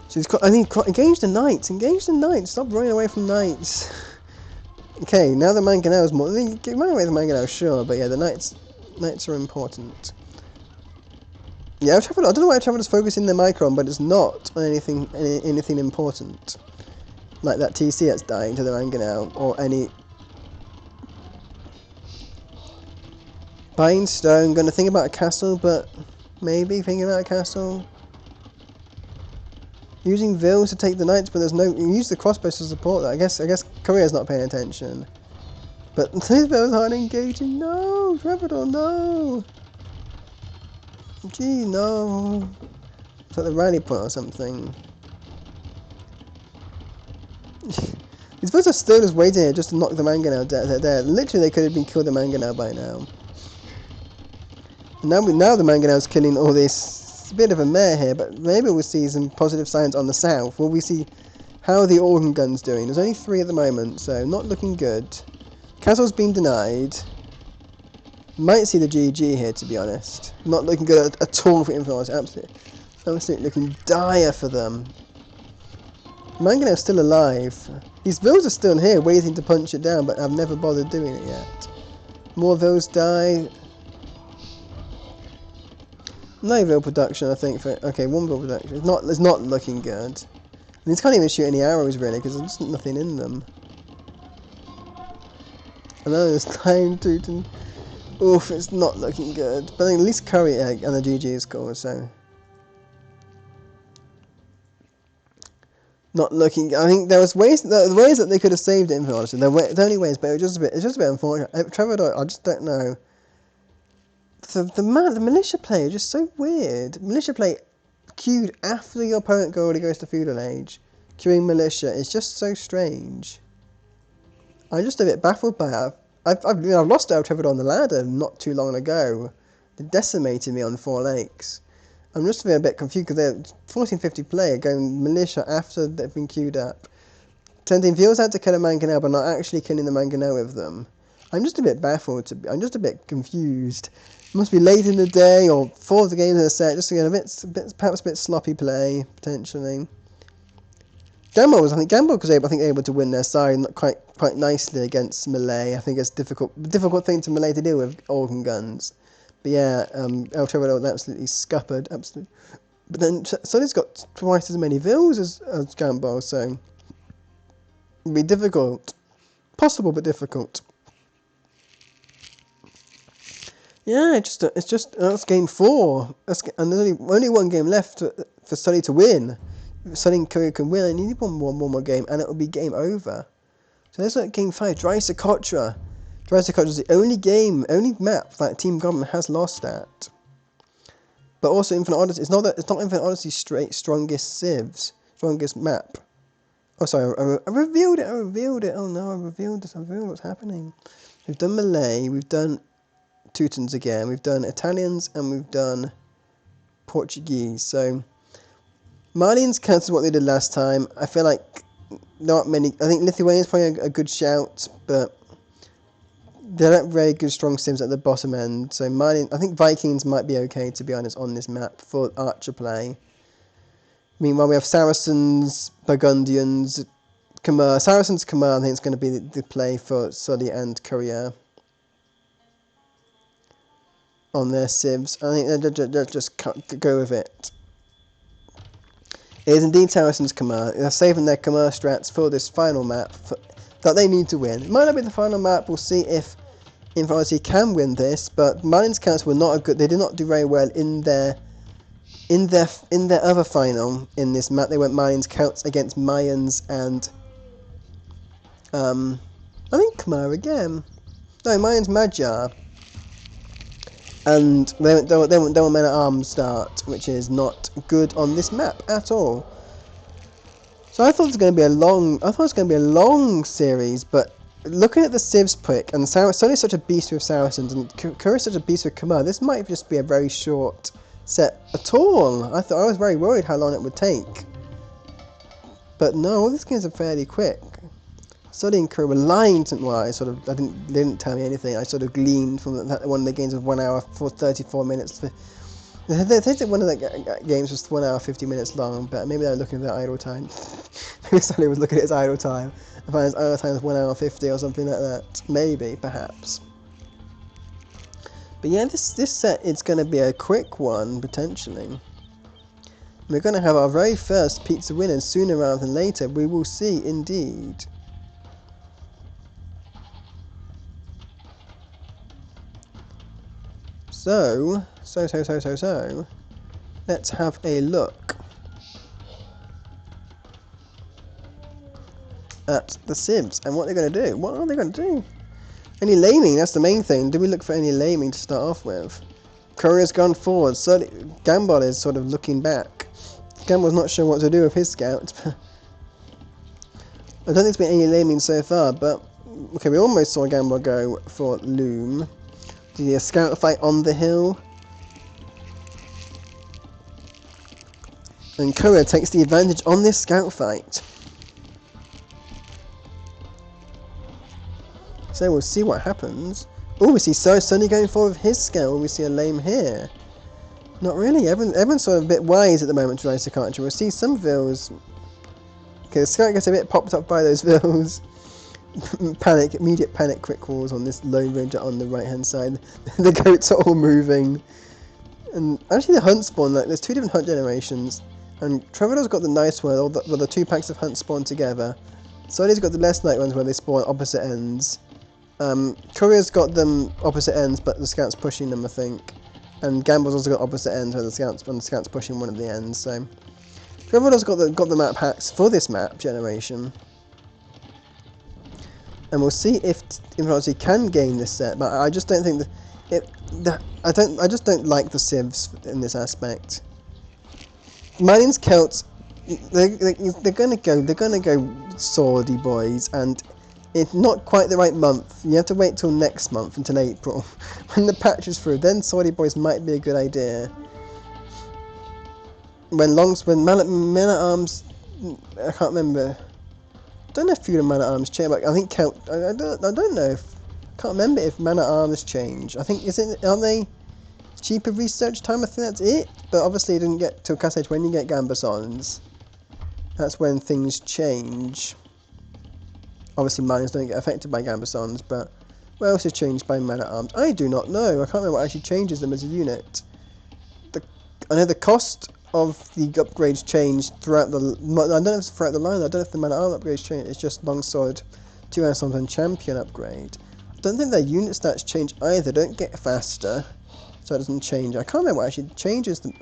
So engage the knights. Engage the knights. Stop running away from knights. Okay, now the mangonel's more. Get run away with the mangonel, sure, but yeah, the knights are important. Yeah, I don't know why Traveler's focusing their micron, but it's not on anything important. Like that TC that's dying to the mangonel, or any. Buying stone, gonna think about a castle, but maybe thinking about a castle. Using vills to take the knights, but there's no. You use the crossbows to support that. I guess Korea's not paying attention. But these vills aren't engaging. No, Trevor, no. Gee, no. It's like the rally point or something. These vills are still just waiting here just to knock the mangonel dead. Literally, they could have been killed the mangonel by now. And now the mangonel's killing all this. It's a bit of a mare here, but maybe we'll see some positive signs on the south. Will we see how the organ gun's doing? There's only 3 at the moment, so not looking good. Castle's been denied. Might see the GG here, to be honest. Not looking good at all for Influence. Absolutely looking dire for them. Mangonel's still alive. These vills are still here, waiting to punch it down, but I've never bothered doing it yet. More vills die. No vill production, I think. Okay, one vill production. It's not looking good. And these can't even shoot any arrows really, because there's just nothing in them. I know there's time to. Oof, it's not looking good. But at least curry egg and the GG score, so. Not looking. I think there was ways that they could have saved it. Honestly, there were only ways, but it's just a bit unfortunate. Trevor, I just don't know. The militia play is just so weird. Militia play queued after your opponent already goes to feudal age. Queuing militia is just so strange. I'm just a bit baffled by it. I've lost El Trevor on the ladder not too long ago. It decimated me on 4 lakes. I'm just a bit confused because they're 1450 player going militia after they've been queued up. Sending viewers out to kill a mangonel but not actually killing the mangonel with them. I'm just a bit baffled. I'm just a bit confused. It must be late in the day or 4 of the games in a set. Just again perhaps a bit sloppy play potentially. Gamble was able to win their side quite nicely against Malay. I think it's difficult thing to Malay to deal with organ guns. But yeah, El Trevor was absolutely scuppered, absolutely. But then Sonny's got twice as many vills as Gamble, so it'd be difficult, possible but difficult. Yeah, it's just that's game 4, and there's only one game left for Sonny to win. If Sonny Korea can win, and you need one more game, and it will be game over. So there's like game 5, Dry Socotra. Dry Socotra is the only map that Team Government has lost at. But also Infinite Odyssey. It's not Infinite Odyssey's strongest civs, strongest map. Oh, sorry, I revealed it. Oh no, I revealed what's happening. We've done Malay. We've done Teutons again. We've done Italians, and we've done Portuguese. So Malians counts as what they did last time. I feel like not many. I think Lithuania's probably a good shout, but they're not very good strong sims at the bottom end. So I think Vikings might be okay, to be honest, on this map for archer play. Meanwhile, we have Saracens, Burgundians, Khmer. Saracens, Khmer, I think it's going to be the play for Sully and Courier on their civs. I think they'll just go with it. It is indeed Saracens Khmer. They're saving their Khmer strats for this final map that they need to win. It might not be the final map. We'll see if Infinity can win this. But Malian's counts were not good. They did not do very well in their other final in this map. They went Malian's counts against Mayans and I think Khmer again. No, Mayans Magyar. And they went men at arms start, which is not good on this map at all. So I thought it was going to be a long series, but looking at the civs pick, and Sonny's such a beast with Saracens, and Kur's such a beast with Khmer, this might just be a very short set at all. I was very worried how long it would take. But no, all these games are fairly quick. Sully and Kur were lying to me. Well, they didn't tell me anything. I sort of gleaned from that one of the games of 1 hour for 34 minutes. They said one of the games was 1 hour 50 minutes long, but maybe they were looking at their idle time. Maybe Sully was looking at his idle time and found his idle time was 1 hour 50 or something like that. Maybe, perhaps. But yeah, this set is going to be a quick one potentially. We're going to have our very first pizza winners sooner rather than later. We will see, indeed. So, let's have a look at the civs and what they're going to do. What are they going to do? Any laming, that's the main thing. Do we look for any laming to start off with? Courier's gone forward, so Gambol is sort of looking back. Gambol's not sure what to do with his scouts. I don't think there's been any laming so far, but okay, we almost saw Gambol go for Loom. Did he a scout fight on the hill? And Courier takes the advantage on this scout fight. So we'll see what happens. Oh, we see Sonny going forward with his scout. We see a lame here. Not really. Everyone's sort of a bit wise at the moment to Dry Socotra. We'll see some vills Okay, the scout gets a bit popped up by those vills. Immediate panic quick calls on this Lone Ranger on the right hand side. The goats are all moving. And actually the hunt spawn, like, there's 2 different hunt generations. And Trevor's got the nice one, where the 2 packs of hunt spawn together. Sony's got the less nice ones where they spawn opposite ends. Courier's got them opposite ends, but the scout's pushing them, I think. And Gamble's also got opposite ends where the scout's pushing one of the ends. So Trevor's got the map packs for this map generation. And we'll see if Infantry can gain this set, but I just don't think I just don't like the civs in this aspect. Marines Celts, they're gonna go swordy boys, and it's not quite the right month. You have to wait till next month, until April, when the patch is through. Then swordy boys might be a good idea. When men at arms, I can't remember. I don't know if Feud and Man at Arms change, but I think I don't know if, can't remember if Man at Arms change. I think aren't they cheaper research time? I think that's it. But obviously, it didn't get to Cassage when you get Gambasons. That's when things change. Obviously, mines don't get affected by Gambasons, but what else is changed by Man at Arms? I do not know. I can't remember what actually changes them as a unit. I know the cost of the upgrades changed throughout the. I don't know if it's throughout the line. I don't know if the Man at Arms upgrades change. It's just Longsword, 2 Ensigns and Champion upgrade. I don't think their unit stats change either. Don't get faster, so it doesn't change. I can't remember what actually changes them.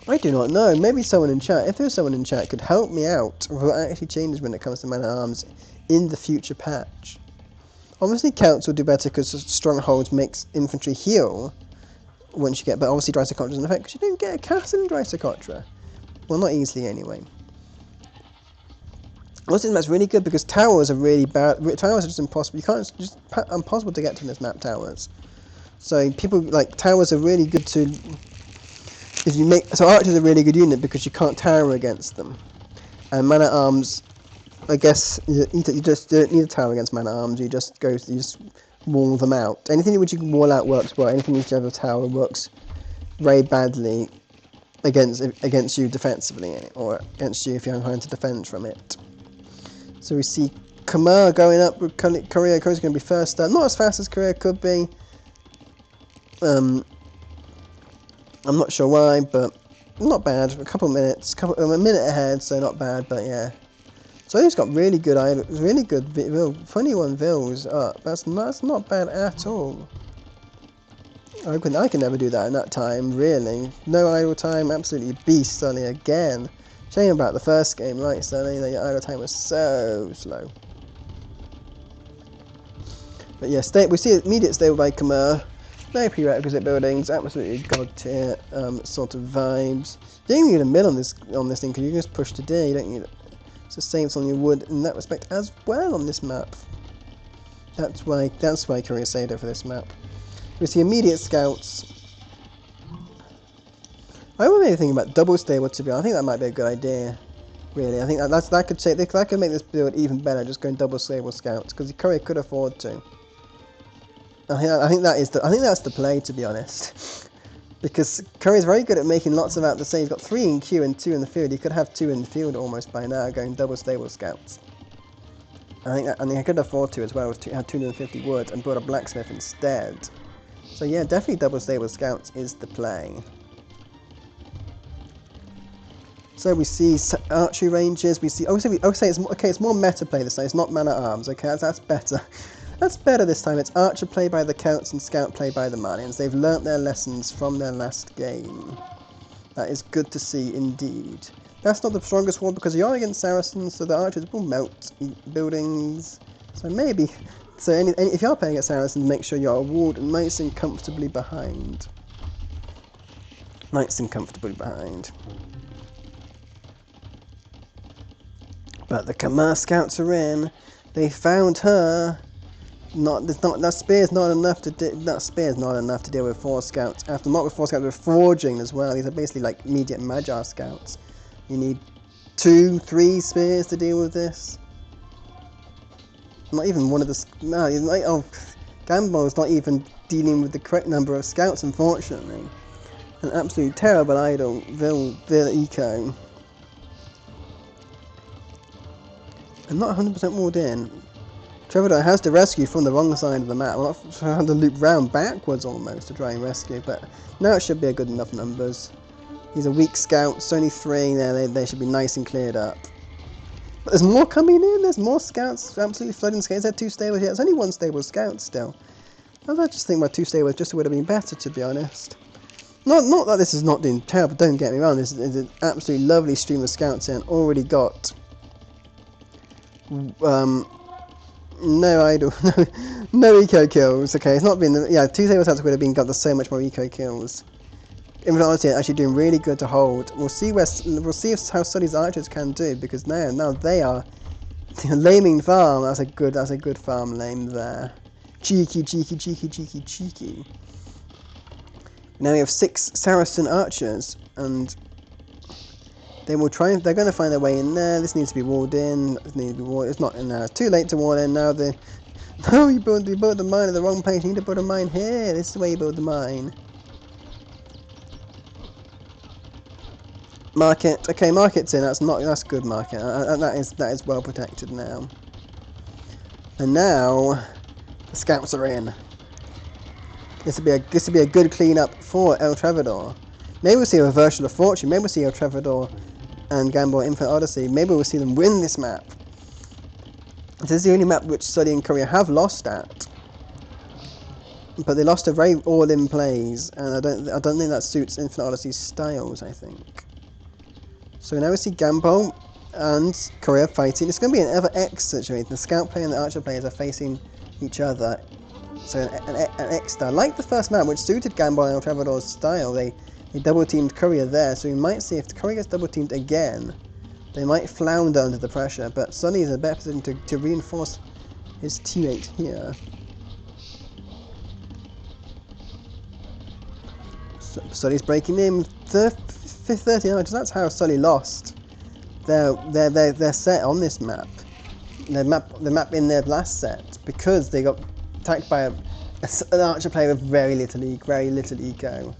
I do not know. Maybe someone in chat, if there's someone in chat, could help me out with what actually changes when it comes to Man at Arms in the future patch. Obviously, Celts will do better because Strongholds makes infantry heal. Once you get, but obviously Drysocotra doesn't affect because you don't get a castle in Drysocotra. Well, not easily anyway. Also, this map's really good because towers are really bad. Towers are just impossible. You can't, just impossible to get to this map. Towers. So people like towers are really good to. If you make so archers are a really good unit because you can't tower against them. And Man at Arms, I guess you just don't need a tower against Man at Arms. You just wall them out. Anything which you can wall out works well. Anything which you have a tower works very badly against you defensively, or against you if you're trying to defend from it. So we see Kamar going up with Korea. Korea's going to be first up. Not as fast as Korea could be. I'm not sure why, but not bad. A couple of minutes, a minute ahead, so not bad. But yeah. So he's got really good items, really good 21 vills up. That's not bad at all. I can never do that in that time, really. No idle time, absolutely beast Sully again. Shame about the first game, right, Sully? The idle time was so slow. But yeah, we see immediate stable by Khmer. No prerequisite buildings, absolutely god tier sort of vibes. You don't need a mill on this thing because you can just push to D. You don't need it. It's the same as on your wood in that respect as well on this map. That's why Korea Sado for this map. We see immediate scouts. I wasn't really thinking about double stable to be honest. I think that might be a good idea. Really, I think that could make this build even better. Just going double stable scouts because Korea could afford to. I think that's the play to be honest. Because Curry's very good at making lots of out the same. He's got 3 in queue and 2 in the field. He could have 2 in the field almost by now, going double stable scouts. I think he could afford to as well. Have 250 wood and build a blacksmith instead. So yeah, definitely double stable scouts is the play. So we see archery ranges. We see. It's more meta play this time. It's not man at arms. Okay, that's better. That's better this time. It's archer play by the Celts and scout play by the Malians. They've learnt their lessons from their last game. That is good to see indeed. That's not the strongest wall because you are against Saracens, so the archers will melt buildings. So maybe. So if you are playing against Saracens, make sure you're walled nice and comfortably behind. Nice and comfortably behind. But the Khmer scouts are in. They found her. That spear's not enough to deal with 4 scouts. Not with 4 scouts, with forging as well. These are basically like immediate Magyar scouts. You need 2, 3 spears to deal with this. Not even one of the. No, Gambo's not even dealing with the correct number of scouts, unfortunately. An absolutely terrible idle Vil Eco. I'm not 100% walled in. Trevor has to rescue from the wrong side of the map. We'll have to loop round backwards almost to try and rescue, but now it should be a good enough numbers. These are weak scouts, only 3 there, they should be nice and cleared up. But there's more coming in, there's more scouts absolutely flooding scouts. Is there 2 stables yet? There's only 1 stable scout still. I just think my 2 stables just would have been better, to be honest. Not that this is not doing terrible, don't get me wrong, this is an absolutely lovely stream of scouts in. Already got no idle, no eco kills. Okay, it's not been, 2 stable scouts would have been got so much more eco kills. In reality, actually doing really good to hold. We'll see how Sully's archers can do, because now they are laming farm. That's a good farm lame there. Cheeky. Now we have 6 Saracen archers, and they will try. They're going to find their way in there. This needs to be walled in. It's not in there. It's too late to wall in now. No, you built the mine in the wrong place. You need to build a mine here. This is the way you build the mine. Market. Okay, market's in. That's good market. That is well protected now. And now the scouts are in. This would be a good clean-up for El Trevador. Maybe we'll see a reversal of fortune. Maybe we'll see El Trevador and Gamble Infinite Odyssey. Maybe we'll see them win this map. This is the only map which Sully and Korea have lost at. But they lost a very all-in plays, and I don't think that suits Infinite Odyssey's styles, I think. So now we see Gamble and Korea fighting. It's going to be an ever X situation. The scout player and the archer players are facing each other. So an X style, like the first map, which suited Gamble and El Trevador's style. They double-teamed Korea there, so we might see if Korea gets double-teamed again, they might flounder under the pressure, but Sunny is in a better position to reinforce his teammate here. So, Sully's breaking in, 30 archers, that's how Sully lost. They're set on this map. The map in their last set, because they got attacked by an archer player with very little eco.